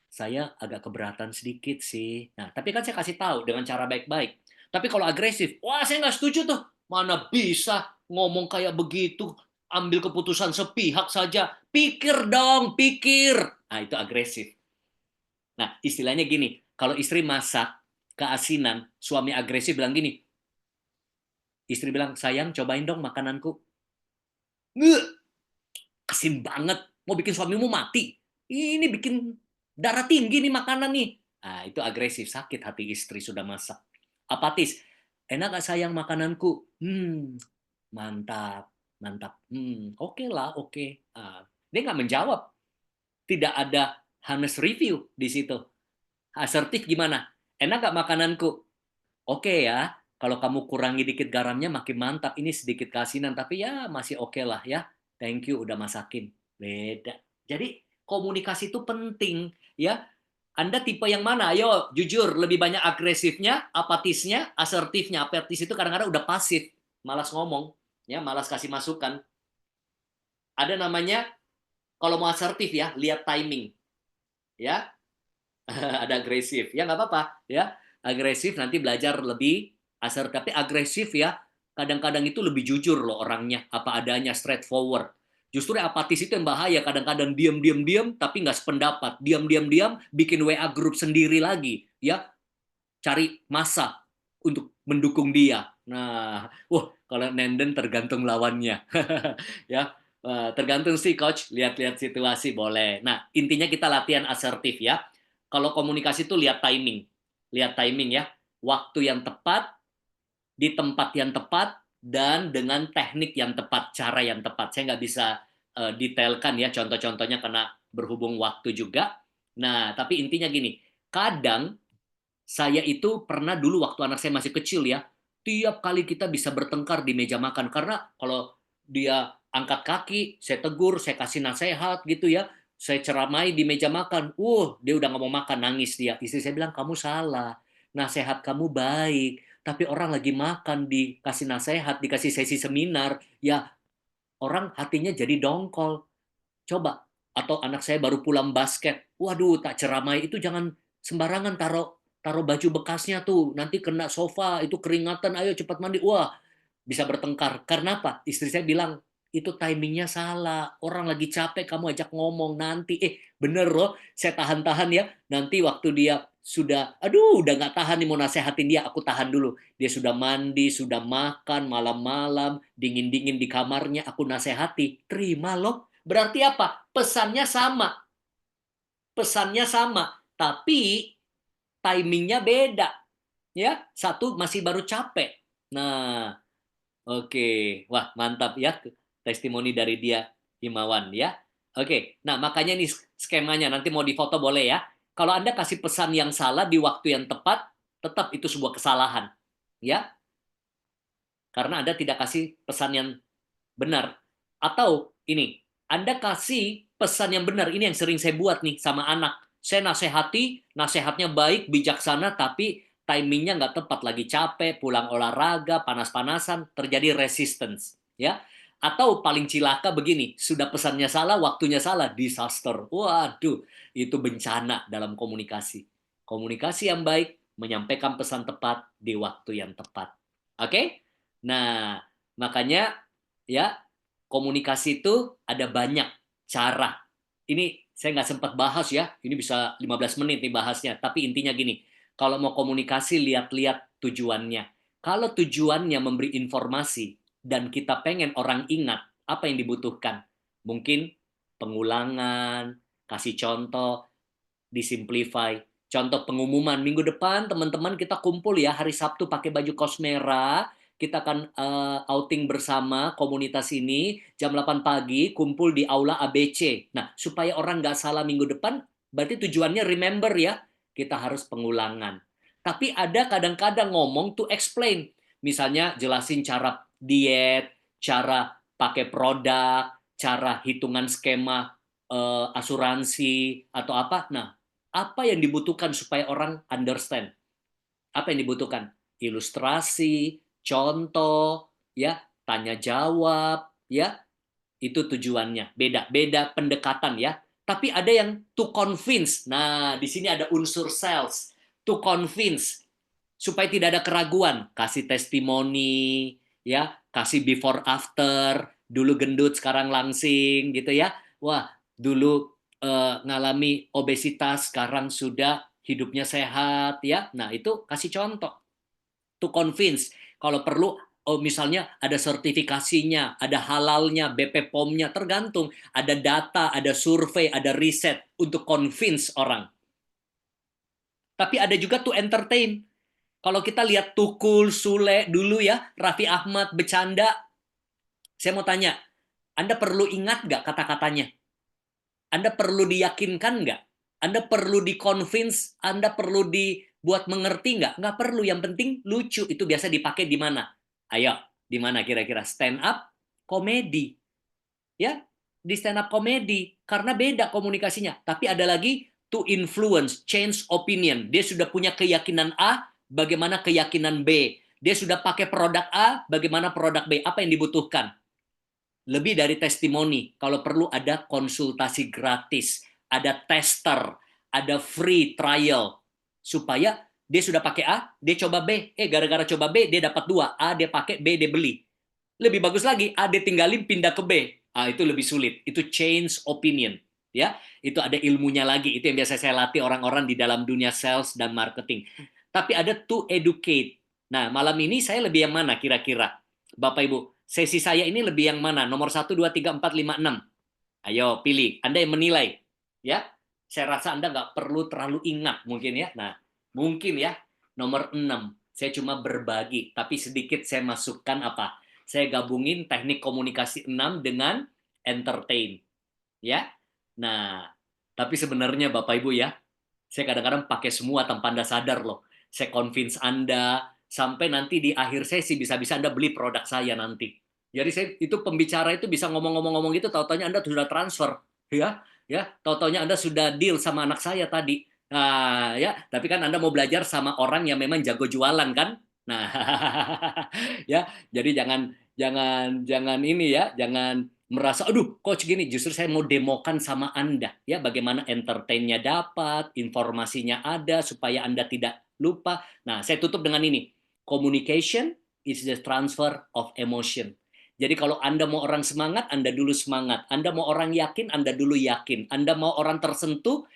saya agak keberatan sedikit sih. Nah, tapi kan saya kasih tahu dengan cara baik-baik. Tapi kalau agresif, wah saya nggak setuju tuh. Mana bisa ngomong kayak begitu, ambil keputusan sepihak saja. Pikir dong, pikir. Nah, itu agresif. Nah, istilahnya gini, kalau istri masak keasinan, suami agresif bilang gini. Istri bilang, sayang cobain dong makananku. Asin banget. Mau bikin suamimu mati. Ini bikin darah tinggi nih makanan nih. Nah, itu agresif, sakit hati istri sudah masak. Apatis. Enak gak sayang makananku? Mantap. Oke lah, oke. Dia nggak menjawab. Tidak ada honest review di situ. Asertif gimana? Enak nggak makananku? Oke ya, kalau kamu kurangi dikit garamnya makin mantap. Ini sedikit keasinan, tapi ya masih oke lah ya. Thank you udah masakin. Beda. Jadi komunikasi itu penting ya. Anda tipe yang mana? Ayo jujur, lebih banyak agresifnya, apatisnya, asertifnya. Apatis itu kadang-kadang udah pasif, malas ngomong, ya, malas kasih masukan. Ada namanya kalau mau asertif ya, lihat timing. Ya, ada agresif. Ya nggak apa-apa, ya. Agresif nanti belajar lebih asertif. Tapi agresif ya, kadang-kadang itu lebih jujur loh orangnya, apa adanya, straightforward. Justru apatis itu yang bahaya, kadang-kadang diam, tapi nggak sependapat. Diam, bikin WA grup sendiri lagi, ya. Cari massa untuk mendukung dia. Nah, kalau Nenden tergantung lawannya. Ya, tergantung sih coach, lihat-lihat situasi boleh. Nah, intinya kita latihan asertif ya. Kalau komunikasi itu lihat timing ya, waktu yang tepat, di tempat yang tepat, dan dengan teknik yang tepat, cara yang tepat. Saya nggak bisa detailkan ya contoh-contohnya karena berhubung waktu juga. Nah, tapi intinya gini, kadang saya itu pernah dulu waktu anak saya masih kecil ya, tiap kali kita bisa bertengkar di meja makan, karena kalau dia angkat kaki, saya tegur, saya kasih nasihat gitu ya, saya ceramai di meja makan, dia udah nggak mau makan, nangis dia. Istri saya bilang, kamu salah, nasihat kamu baik, tapi orang lagi makan dikasih nasihat, dikasih sesi seminar, ya orang hatinya jadi dongkol. Coba, atau anak saya baru pulang basket, waduh tak ceramai, itu jangan sembarangan taruh baju bekasnya tuh, nanti kena sofa, itu keringatan, ayo cepat mandi, bisa bertengkar. Karena apa? Istri saya bilang, itu timingnya salah, orang lagi capek, kamu ajak ngomong, nanti, bener loh, saya tahan-tahan ya, nanti waktu dia sudah, udah nggak tahan nih mau nasehatin dia, aku tahan dulu. Dia sudah mandi, sudah makan, malam-malam, dingin-dingin di kamarnya, aku nasehati, terima loh. Berarti apa? Pesannya sama, tapi timingnya beda. Ya, satu masih baru capek. Nah, oke. Wah, mantap ya testimoni dari dia, Himawan ya. Oke, nah makanya nih skemanya, nanti mau difoto boleh ya. Kalau Anda kasih pesan yang salah di waktu yang tepat, tetap itu sebuah kesalahan. Ya, karena Anda tidak kasih pesan yang benar. Atau ini, Anda kasih pesan yang benar. Ini yang sering saya buat nih sama anak. Saya nasehati, nasehatnya baik, bijaksana, tapi timingnya nggak tepat, lagi capek, pulang olahraga, panas-panasan, terjadi resistance. Ya, atau paling cilaka begini, sudah pesannya salah, waktunya salah, disaster. Waduh, itu bencana dalam komunikasi. Komunikasi yang baik, menyampaikan pesan tepat di waktu yang tepat. Oke? Nah, makanya ya, komunikasi itu ada banyak cara. Ini saya nggak sempat bahas ya, ini bisa 15 menit nih bahasnya. Tapi intinya gini, kalau mau komunikasi, lihat-lihat tujuannya. Kalau tujuannya memberi informasi, dan kita pengen orang ingat, apa yang dibutuhkan? Mungkin pengulangan, kasih contoh, disimplify. Contoh pengumuman, minggu depan teman-teman kita kumpul ya, hari Sabtu pakai baju kaos merah, kita akan outing bersama komunitas ini, jam 8 pagi, kumpul di Aula ABC. Nah, supaya orang nggak salah minggu depan, berarti tujuannya remember ya, kita harus pengulangan. Tapi ada kadang-kadang ngomong to explain. Misalnya jelasin cara diet, cara pakai produk, cara hitungan skema asuransi, atau apa. Nah, apa yang dibutuhkan supaya orang understand? Apa yang dibutuhkan? Ilustrasi, contoh, ya, tanya jawab, ya, itu tujuannya. Beda pendekatan ya. Tapi ada yang to convince. Nah, di sini ada unsur sales. To convince, supaya tidak ada keraguan. Kasih testimoni, ya, kasih before after. Dulu gendut, sekarang langsing, gitu ya. Wah, dulu ngalami obesitas, sekarang sudah hidupnya sehat, ya. Nah, itu kasih contoh. To convince. Kalau perlu, misalnya ada sertifikasinya, ada halalnya, BP POM-nya, tergantung. Ada data, ada survei, ada riset untuk convince orang. Tapi ada juga to entertain. Kalau kita lihat Tukul, Sule dulu ya, Raffi Ahmad bercanda. Saya mau tanya, Anda perlu ingat nggak kata-katanya? Anda perlu diyakinkan nggak? Anda perlu di-convince, Anda perlu dibuat mengerti nggak? Nggak perlu, yang penting lucu. Itu biasa dipakai di mana? Ayo, di mana kira-kira? Stand up komedi. Ya, di stand up komedi. Karena beda komunikasinya. Tapi ada lagi, to influence, change opinion. Dia sudah punya keyakinan A, bagaimana keyakinan B. Dia sudah pakai produk A, bagaimana produk B. Apa yang dibutuhkan? Lebih dari testimoni. Kalau perlu ada konsultasi gratis. Ada tester, ada free trial, supaya dia sudah pakai A, dia coba B, gara-gara coba B, dia dapat 2, A dia pakai, B dia beli. Lebih bagus lagi, A dia tinggalin pindah ke B, itu lebih sulit, itu change opinion, ya, itu ada ilmunya lagi, itu yang biasa saya latih orang-orang di dalam dunia sales dan marketing. Tapi ada to educate. Nah, malam ini saya lebih yang mana kira-kira? Bapak Ibu, sesi saya ini lebih yang mana? Nomor 1, 2, 3, 4, 5, 6. Ayo pilih, Anda yang menilai. Ya, saya rasa Anda nggak perlu terlalu ingat mungkin ya. Nah, mungkin ya, nomor 6. Saya cuma berbagi, tapi sedikit saya masukkan apa? Saya gabungin teknik komunikasi 6 dengan entertain. Ya, nah, tapi sebenarnya Bapak Ibu ya, saya kadang-kadang pakai semua tanpa Anda sadar loh. Saya convince Anda, sampai nanti di akhir sesi bisa-bisa Anda beli produk saya nanti. Jadi saya itu pembicara itu bisa ngomong-ngomong gitu, tahu-taunya Anda sudah transfer, ya, tahu-taunya Anda sudah deal sama anak saya tadi. Nah, ya, tapi kan Anda mau belajar sama orang yang memang jago jualan kan? Nah, ya, jadi jangan ini ya, jangan merasa aduh coach gini, justru saya mau demokan sama Anda ya, bagaimana entertainnya dapat, informasinya ada supaya Anda tidak lupa. Nah, saya tutup dengan ini. Communication is the transfer of emotion. Jadi kalau Anda mau orang semangat, Anda dulu semangat. Anda mau orang yakin, Anda dulu yakin. Anda mau orang tersentuh,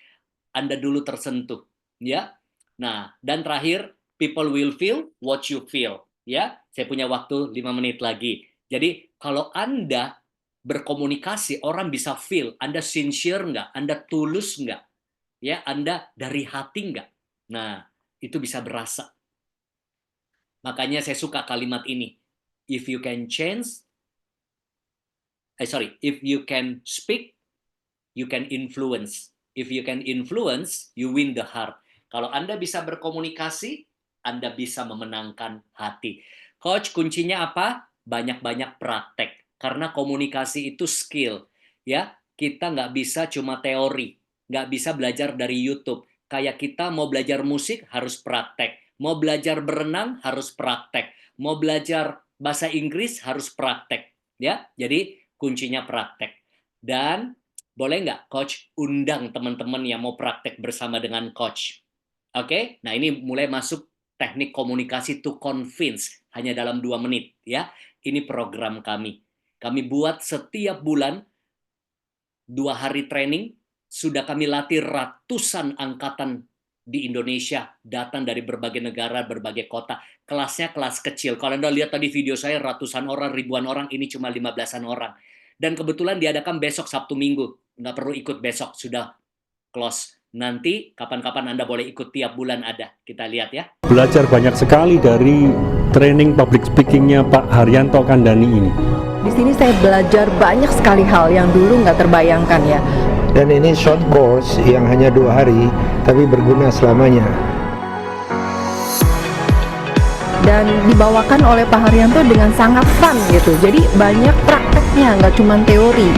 Anda dulu tersentuh. Ya. Nah, dan terakhir, people will feel what you feel. Ya, saya punya waktu 5 menit lagi. Jadi kalau Anda berkomunikasi, orang bisa feel. Anda sincere nggak? Anda tulus nggak? Ya, Anda dari hati nggak? Nah, itu bisa berasa. Makanya saya suka kalimat ini. If you can change, if you can speak, you can influence. If you can influence, you win the heart. Kalau Anda bisa berkomunikasi, Anda bisa memenangkan hati. Coach, kuncinya apa? Banyak-banyak praktek. Karena komunikasi itu skill. Ya, kita nggak bisa cuma teori. Nggak bisa belajar dari YouTube. Kayak kita mau belajar musik, harus praktek. Mau belajar berenang, harus praktek. Mau belajar bahasa Inggris, harus praktek. Ya, jadi kuncinya praktek. Dan boleh nggak coach undang teman-teman yang mau praktek bersama dengan coach? Oke, nah ini mulai masuk teknik komunikasi to convince hanya dalam 2 menit ya. Ini program kami. Kami buat setiap bulan 2 hari training. Sudah kami latih ratusan angkatan di Indonesia, datang dari berbagai negara, berbagai kota. Kelasnya kelas kecil. Kalau Anda lihat tadi video saya, ratusan orang, ribuan orang, ini cuma 15-an orang. Dan kebetulan diadakan besok Sabtu Minggu. Nggak perlu ikut besok, sudah close. Nanti kapan-kapan Anda boleh ikut, tiap bulan ada. Kita lihat ya. Belajar banyak sekali dari training public speakingnya Pak Haryanto Kandani ini. Di sini saya belajar banyak sekali hal yang dulu nggak terbayangkan ya. Dan ini short course yang hanya 2 hari, tapi berguna selamanya. Dan dibawakan oleh Pak Haryanto dengan sangat fun gitu. Jadi banyak prakteknya, nggak cuma teori.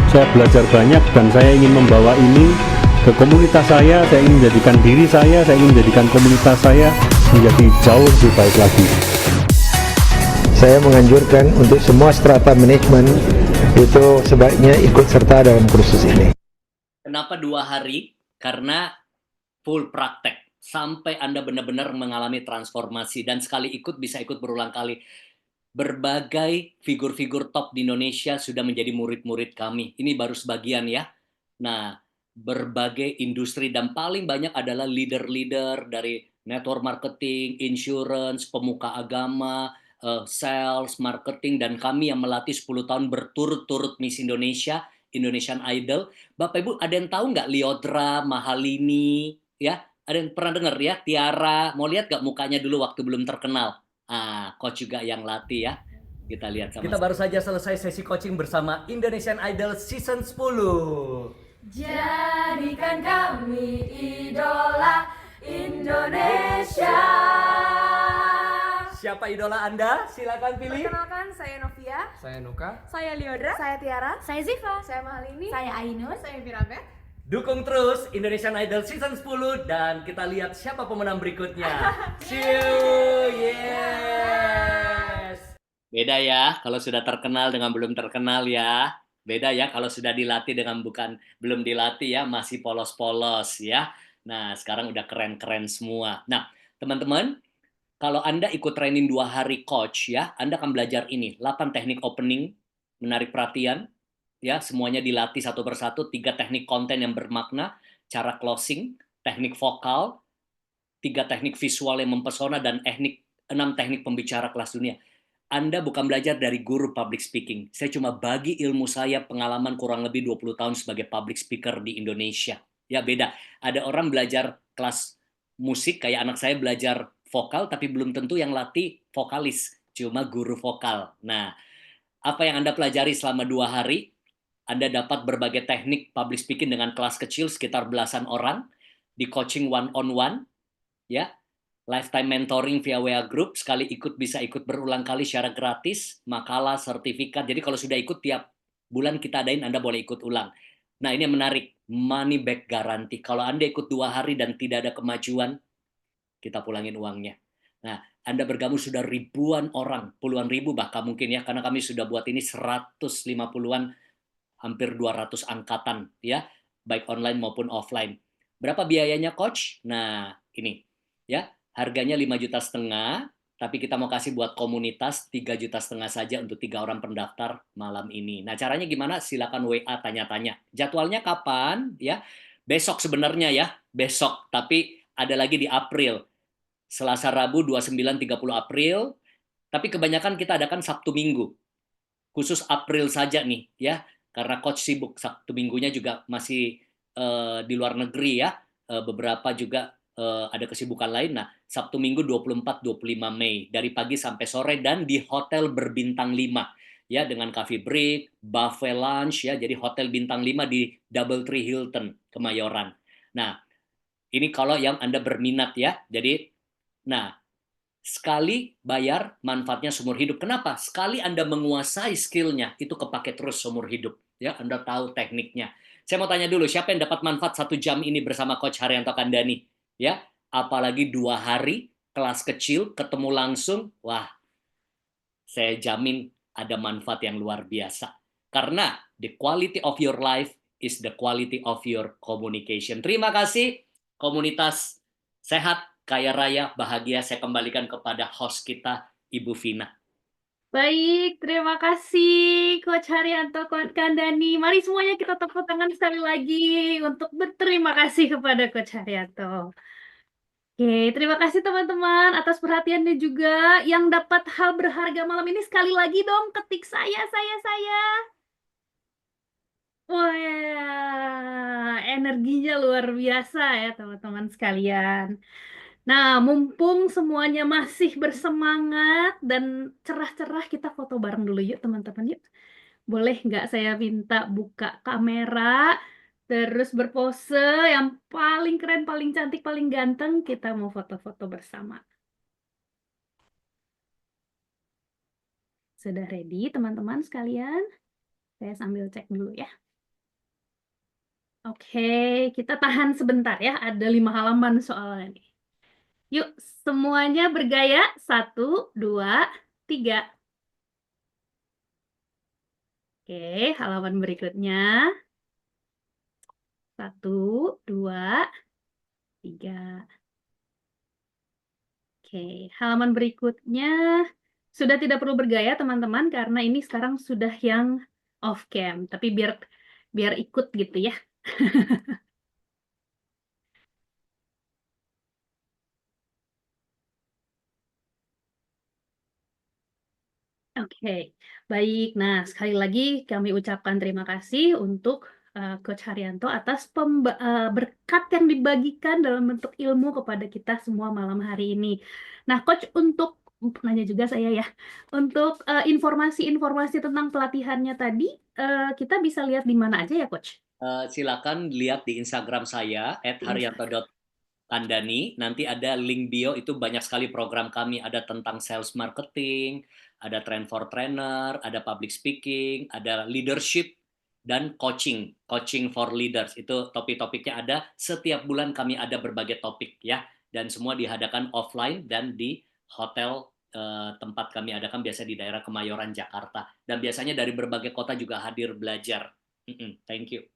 Saya belajar banyak dan saya ingin membawa ini ke komunitas saya ingin menjadikan diri saya ingin menjadikan komunitas saya menjadi jauh lebih baik lagi. Saya menganjurkan untuk semua strata manajemen itu sebaiknya ikut serta dalam kursus ini. Kenapa 2 hari? Karena full praktek. Sampai Anda benar-benar mengalami transformasi. Dan sekali ikut, bisa ikut berulang kali. Berbagai figur-figur top di Indonesia sudah menjadi murid-murid kami. Ini baru sebagian ya. Nah, berbagai industri dan paling banyak adalah leader-leader dari network marketing, insurance, pemuka agama, sales, marketing, dan kami yang melatih 10 tahun berturut-turut Miss Indonesia, Indonesian Idol. Bapak Ibu, ada yang tahu nggak Liodra, Mahalini, ya? Ada yang pernah dengar ya? Tiara, mau lihat nggak mukanya dulu waktu belum terkenal? Coach juga yang latih ya. Kita lihat sama. Kita baru saja selesai sesi coaching bersama Indonesian Idol Season 10. Jadikan kami idola Indonesia. Siapa idola Anda? Silakan pilih. Perkenalkan, saya Novia. Saya Nuka. Saya Liodra. Saya Tiara. Saya Ziva. Saya Mahalini. Saya Ainun. Saya Pirabet. Dukung terus Indonesian Idol Season 10 dan kita lihat siapa pemenang berikutnya. See you. Yes. Beda ya kalau sudah terkenal dengan belum terkenal ya. Beda ya kalau sudah dilatih dengan belum dilatih ya, masih polos-polos ya. Nah, sekarang udah keren-keren semua. Nah, teman-teman, kalau Anda ikut training 2 hari coach ya, Anda akan belajar ini, 8 teknik opening, menarik perhatian, ya, semuanya dilatih satu persatu, 3 teknik konten yang bermakna, cara closing, teknik vokal, 3 teknik visual yang mempesona, dan 6 teknik pembicara kelas dunia. Anda bukan belajar dari guru public speaking. Saya cuma bagi ilmu saya, pengalaman kurang lebih 20 tahun sebagai public speaker di Indonesia. Ya beda. Ada orang belajar kelas musik, kayak anak saya belajar vokal, tapi belum tentu yang latih vokalis. Cuma guru vokal. Nah, apa yang Anda pelajari selama 2 hari, Anda dapat berbagai teknik public speaking dengan kelas kecil, sekitar belasan orang, di coaching one-on-one, ya, lifetime mentoring via WA Group, sekali ikut bisa ikut berulang kali secara gratis, makalah, sertifikat. Jadi kalau sudah ikut tiap bulan kita adain, Anda boleh ikut ulang. Nah ini yang menarik, money back guarantee. Kalau Anda ikut 2 hari dan tidak ada kemajuan, kita pulangin uangnya. Nah, Anda bergabung sudah ribuan orang, puluhan ribu bahkan mungkin ya, karena kami sudah buat ini 150-an, hampir 200 angkatan ya, baik online maupun offline. Berapa biayanya coach? Nah, ini ya. Harganya 5,5 juta, tapi kita mau kasih buat komunitas 3,5 juta saja untuk 3 orang pendaftar malam ini. Nah, caranya gimana? Silakan WA tanya-tanya. Jadwalnya kapan? Ya, besok sebenarnya ya, besok. Tapi ada lagi di April. Selasa, Rabu, 29, 30 April. Tapi kebanyakan kita adakan Sabtu Minggu. Khusus April saja nih, ya. Karena coach sibuk, Sabtu Minggunya juga masih di luar negeri ya. Beberapa juga ada kesibukan lain. Nah, Sabtu Minggu 24-25 Mei dari pagi sampai sore dan di hotel berbintang 5 ya, dengan coffee break, buffet lunch ya. Jadi hotel bintang 5 di Doubletree Hilton Kemayoran. Nah, ini kalau yang Anda berminat ya. Jadi nah, sekali bayar manfaatnya seumur hidup. Kenapa? Sekali Anda menguasai skillnya itu kepake terus seumur hidup ya. Anda tahu tekniknya. Saya mau tanya dulu, siapa yang dapat manfaat 1 jam ini bersama Coach Haryanto Kandhani? Ya, apalagi 2 hari kelas kecil ketemu langsung, wah, saya jamin ada manfaat yang luar biasa. Karena the quality of your life is the quality of your communication. Terima kasih komunitas sehat, kaya raya, bahagia. Saya kembalikan kepada host kita, Ibu Vina. Baik, terima kasih Coach Haryanto Kandhani. Mari semuanya kita tepuk tangan sekali lagi untuk berterima kasih kepada Coach Haryanto. Oke, terima kasih teman-teman atas perhatiannya juga. Yang dapat hal berharga malam ini sekali lagi dong ketik saya. Wah, energinya luar biasa ya teman-teman sekalian. Nah, mumpung semuanya masih bersemangat dan cerah-cerah, kita foto bareng dulu yuk teman-teman yuk. Boleh nggak saya minta buka kamera, terus berpose yang paling keren, paling cantik, paling ganteng, kita mau foto-foto bersama. Sudah ready teman-teman sekalian? Saya sambil cek dulu ya. Oke, kita tahan sebentar ya, ada 5 halaman soalnya nih. Yuk, semuanya bergaya. 1, 2, 3. Oke, halaman berikutnya. 1, 2, 3. Oke, halaman berikutnya sudah tidak perlu bergaya teman-teman, karena ini sekarang sudah yang off cam. Tapi biar ikut gitu ya. Oke, baik. Nah, sekali lagi kami ucapkan terima kasih untuk Coach Haryanto atas berkat yang dibagikan dalam bentuk ilmu kepada kita semua malam hari ini. Nah, Coach, untuk nanya juga saya ya, untuk informasi-informasi tentang pelatihannya tadi, kita bisa lihat di mana aja ya, Coach? silakan lihat di Instagram saya @haryanto.andani. Nanti ada link bio, itu banyak sekali program kami. Ada tentang sales marketing, ada train for trainer, ada public speaking, ada leadership, dan coaching for leaders. Itu topik-topiknya ada. Setiap bulan kami ada berbagai topik ya, dan semua diadakan offline dan di hotel tempat kami adakan, biasa di daerah Kemayoran, Jakarta. Dan biasanya dari berbagai kota juga hadir belajar. Thank you.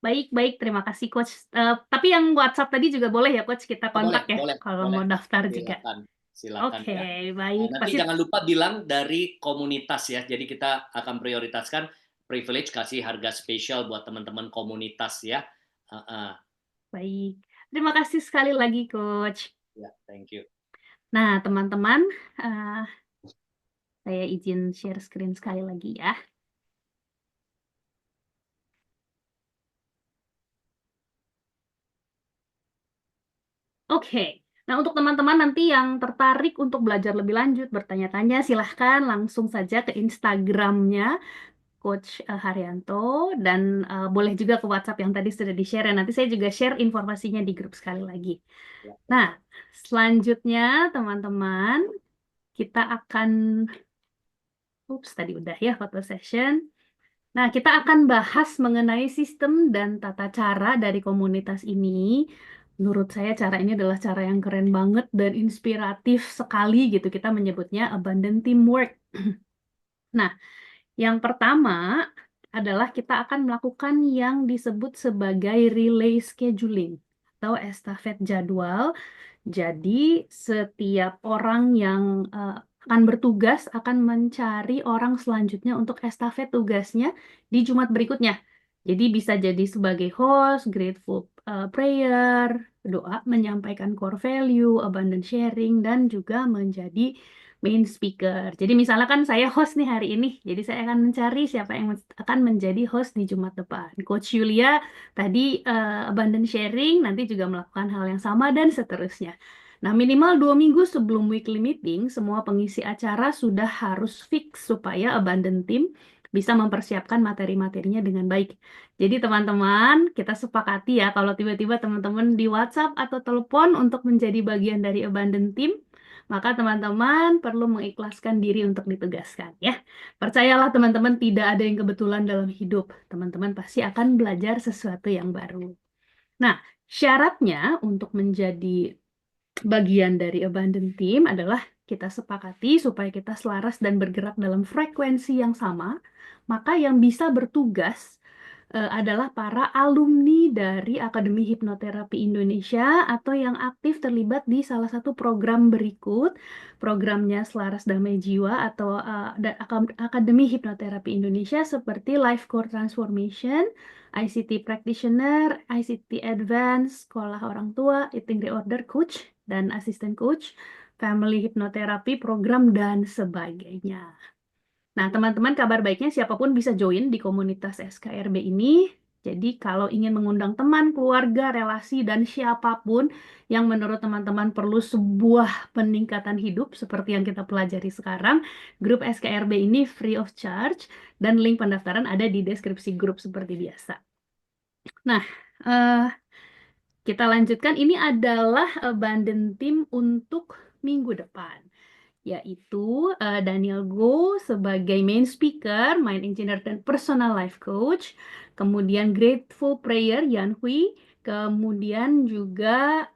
Baik, terima kasih Coach. Tapi yang WhatsApp tadi juga boleh ya Coach, kita kontak Boleh, ya kalau mau daftar juga. Silakan Oke, ya. baik. Nanti Pasti jangan lupa bilang dari komunitas ya. Jadi kita akan prioritaskan privilege, kasih harga spesial buat teman-teman komunitas ya. baik. Terima kasih sekali lagi Coach. Ya, thank you. Nah, teman-teman, saya izin share screen sekali lagi ya. Oke. Nah, untuk teman-teman nanti yang tertarik untuk belajar lebih lanjut, bertanya-tanya, silahkan langsung saja ke Instagramnya Coach Haryanto, dan boleh juga ke WhatsApp yang tadi sudah di-share. Nanti saya juga share informasinya di grup sekali lagi. Nah, selanjutnya teman-teman, kita akan, tadi udah ya foto session. Nah, kita akan bahas mengenai sistem dan tata cara dari komunitas ini. Menurut saya cara ini adalah cara yang keren banget dan inspiratif sekali gitu. Kita menyebutnya abundant teamwork. Nah, yang pertama adalah kita akan melakukan yang disebut sebagai relay scheduling atau estafet jadwal. Jadi setiap orang yang akan bertugas akan mencari orang selanjutnya untuk estafet tugasnya di Jumat berikutnya. Jadi bisa jadi sebagai host, grateful prayer, doa, menyampaikan core value, abundant sharing, dan juga menjadi main speaker. Jadi misalnya kan saya host nih hari ini, jadi saya akan mencari siapa yang akan menjadi host di Jumat depan. Coach Yulia tadi abundant sharing, nanti juga melakukan hal yang sama dan seterusnya. Nah, minimal 2 minggu sebelum weekly meeting, semua pengisi acara sudah harus fix supaya abundant team bisa mempersiapkan materi-materinya dengan baik. Jadi teman-teman, kita sepakati ya kalau tiba-tiba teman-teman di WhatsApp atau telepon untuk menjadi bagian dari abundant team, maka teman-teman perlu mengikhlaskan diri untuk ditugaskan ya. Percayalah teman-teman, tidak ada yang kebetulan dalam hidup. Teman-teman pasti akan belajar sesuatu yang baru. Nah, syaratnya untuk menjadi bagian dari abundant team adalah kita sepakati supaya kita selaras dan bergerak dalam frekuensi yang sama. Maka yang bisa bertugas adalah para alumni dari Akademi Hipnoterapi Indonesia atau yang aktif terlibat di salah satu program berikut, programnya Selaras Damai Jiwa atau Akademi Hipnoterapi Indonesia seperti Life Core Transformation, ICT Practitioner, ICT Advance, Sekolah Orang Tua, Eating Reorder Coach, dan Asisten Coach, Family Hipnoterapi Program, dan sebagainya. Nah, teman-teman, kabar baiknya siapapun bisa join di komunitas SKRB ini. Jadi, kalau ingin mengundang teman, keluarga, relasi, dan siapapun yang menurut teman-teman perlu sebuah peningkatan hidup seperti yang kita pelajari sekarang, grup SKRB ini free of charge, dan link pendaftaran ada di deskripsi grup seperti biasa. Nah, kita lanjutkan. Ini adalah abundant team untuk minggu depan, yaitu Daniel Go sebagai main speaker, mind engineer, dan personal life coach. Kemudian Grateful Prayer, Yan Hui. Kemudian juga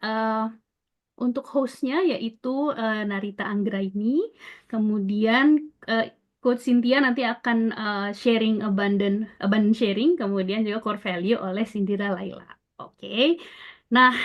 untuk hostnya yaitu Narita Anggraini. Kemudian Coach Cynthia nanti akan sharing abundant sharing. Kemudian juga core value oleh Cindira Laila. Oke. Nah,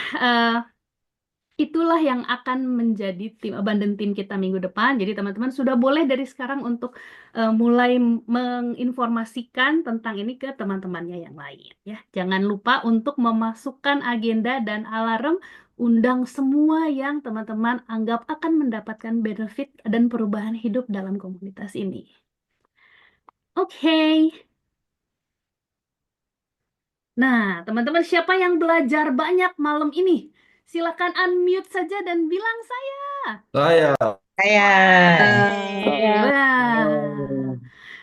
itulah yang akan menjadi tim abundant team kita minggu depan. Jadi teman-teman sudah boleh dari sekarang untuk mulai menginformasikan tentang ini ke teman-temannya yang lain ya. Jangan lupa untuk memasukkan agenda dan alarm, undang semua yang teman-teman anggap akan mendapatkan benefit dan perubahan hidup dalam komunitas ini. Oke. Nah, teman-teman, siapa yang belajar banyak malam ini? Silakan unmute saja dan bilang saya. Wah.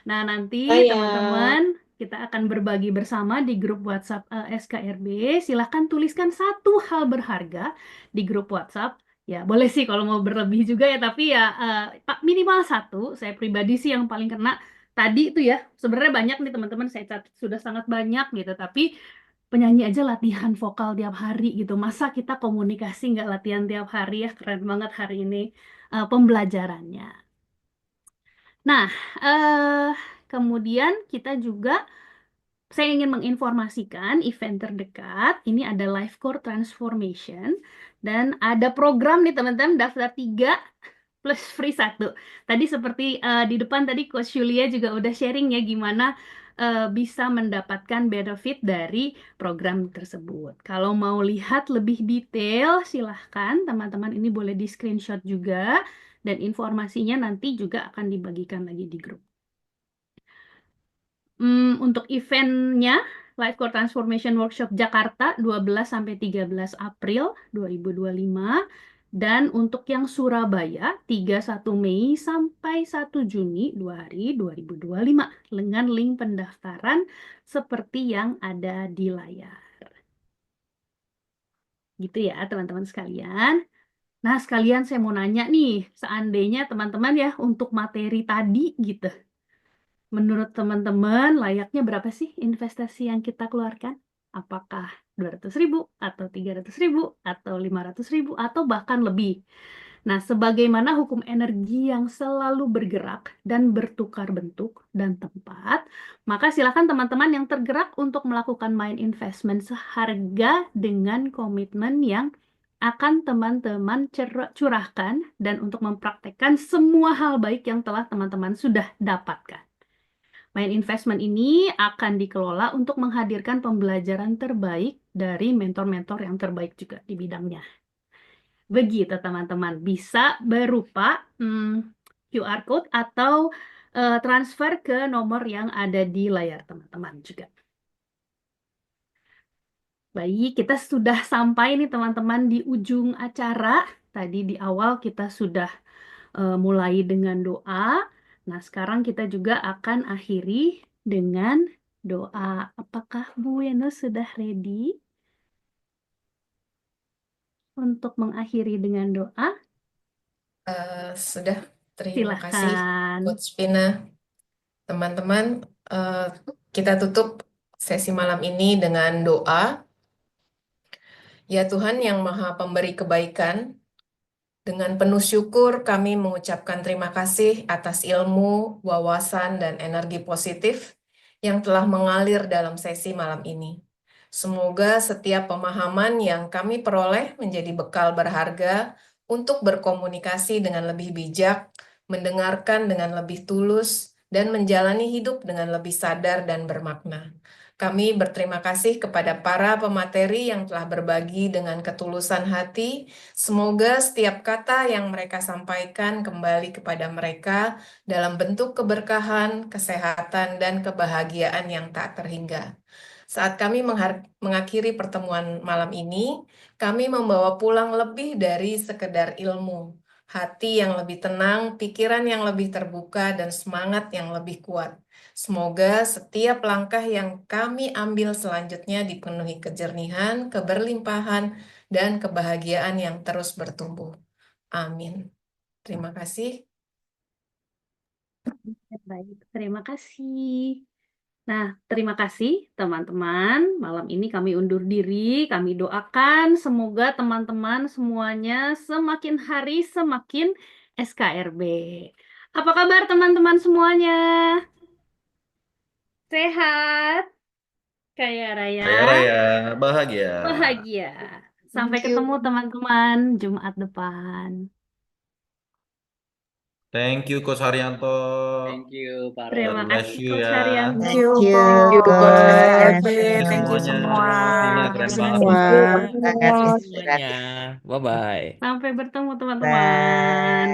Nah, nanti teman-teman kita akan berbagi bersama di grup WhatsApp SKRB. Silahkan tuliskan satu hal berharga di grup WhatsApp. Ya, boleh sih kalau mau berlebih juga ya, tapi ya minimal satu. Saya pribadi sih yang paling kena tadi itu ya. Sebenarnya banyak nih teman-teman, saya catat sudah sangat banyak gitu. Tapi penyanyi aja latihan vokal tiap hari gitu. Masa kita komunikasi nggak latihan tiap hari ya? Keren banget hari ini pembelajarannya. Nah, kemudian kita juga, saya ingin menginformasikan event terdekat. Ini ada Life Core Transformation. Dan ada program nih teman-teman, daftar 3 plus free 1. Tadi seperti di depan tadi Coach Yulia juga udah sharing ya gimana bisa mendapatkan benefit dari program tersebut. Kalau mau lihat lebih detail, silahkan teman-teman, ini boleh di screenshot juga. Dan informasinya nanti juga akan dibagikan lagi di grup. Untuk eventnya, Life Core Transformation Workshop Jakarta 12-13 April 2025. Dan untuk yang Surabaya 31 Mei sampai 1 Juni 2 hari 2025. Dengan link pendaftaran seperti yang ada di layar. Gitu ya teman-teman sekalian. Nah, sekalian saya mau nanya nih, seandainya teman-teman ya untuk materi tadi gitu, menurut teman-teman layaknya berapa sih investasi yang kita keluarkan? Apakah 200.000 atau 300.000 atau 500.000 atau bahkan lebih? Nah, sebagaimana hukum energi yang selalu bergerak dan bertukar bentuk dan tempat, maka silakan teman-teman yang tergerak untuk melakukan main investment seharga dengan komitmen yang akan teman-teman curahkan dan untuk mempraktekkan semua hal baik yang telah teman-teman sudah dapatkan. Main investment ini akan dikelola untuk menghadirkan pembelajaran terbaik dari mentor-mentor yang terbaik juga di bidangnya. Begitu teman-teman, bisa berupa QR code atau transfer ke nomor yang ada di layar teman-teman juga. Baik, kita sudah sampai nih teman-teman di ujung acara. Tadi di awal kita sudah mulai dengan doa. Nah, sekarang kita juga akan akhiri dengan doa. Apakah Bu Wenus sudah ready untuk mengakhiri dengan doa? Sudah, terima kasih Silahkan. Coach Pina. Teman-teman, kita tutup sesi malam ini dengan doa. Ya Tuhan yang Maha Pemberi kebaikan, dengan penuh syukur kami mengucapkan terima kasih atas ilmu, wawasan, dan energi positif yang telah mengalir dalam sesi malam ini. Semoga setiap pemahaman yang kami peroleh menjadi bekal berharga untuk berkomunikasi dengan lebih bijak, mendengarkan dengan lebih tulus, dan menjalani hidup dengan lebih sadar dan bermakna. Kami berterima kasih kepada para pemateri yang telah berbagi dengan ketulusan hati. Semoga setiap kata yang mereka sampaikan kembali kepada mereka dalam bentuk keberkahan, kesehatan, dan kebahagiaan yang tak terhingga. Saat kami mengakhiri pertemuan malam ini, kami membawa pulang lebih dari sekedar ilmu. Hati yang lebih tenang, pikiran yang lebih terbuka, dan semangat yang lebih kuat. Semoga setiap langkah yang kami ambil selanjutnya dipenuhi kejernihan, keberlimpahan, dan kebahagiaan yang terus bertumbuh. Amin. Terima kasih. Baik, terima kasih. Nah, terima kasih teman-teman. Malam ini kami undur diri, kami doakan semoga teman-teman semuanya semakin hari semakin SKRB. Apa kabar teman-teman semuanya? Sehat? Kaya raya? Kaya raya, bahagia. Bahagia. Sampai ketemu teman-teman Jumat depan. Thank you Coach Haryanto. Thank you, Pak Terima God bless kasih you Coach ya. Haryanto. Thank you, Coach. Thank you semua. Tina keren banget. Semua. Terima kasih semuanya. Bye-bye. Sampai bertemu teman-teman.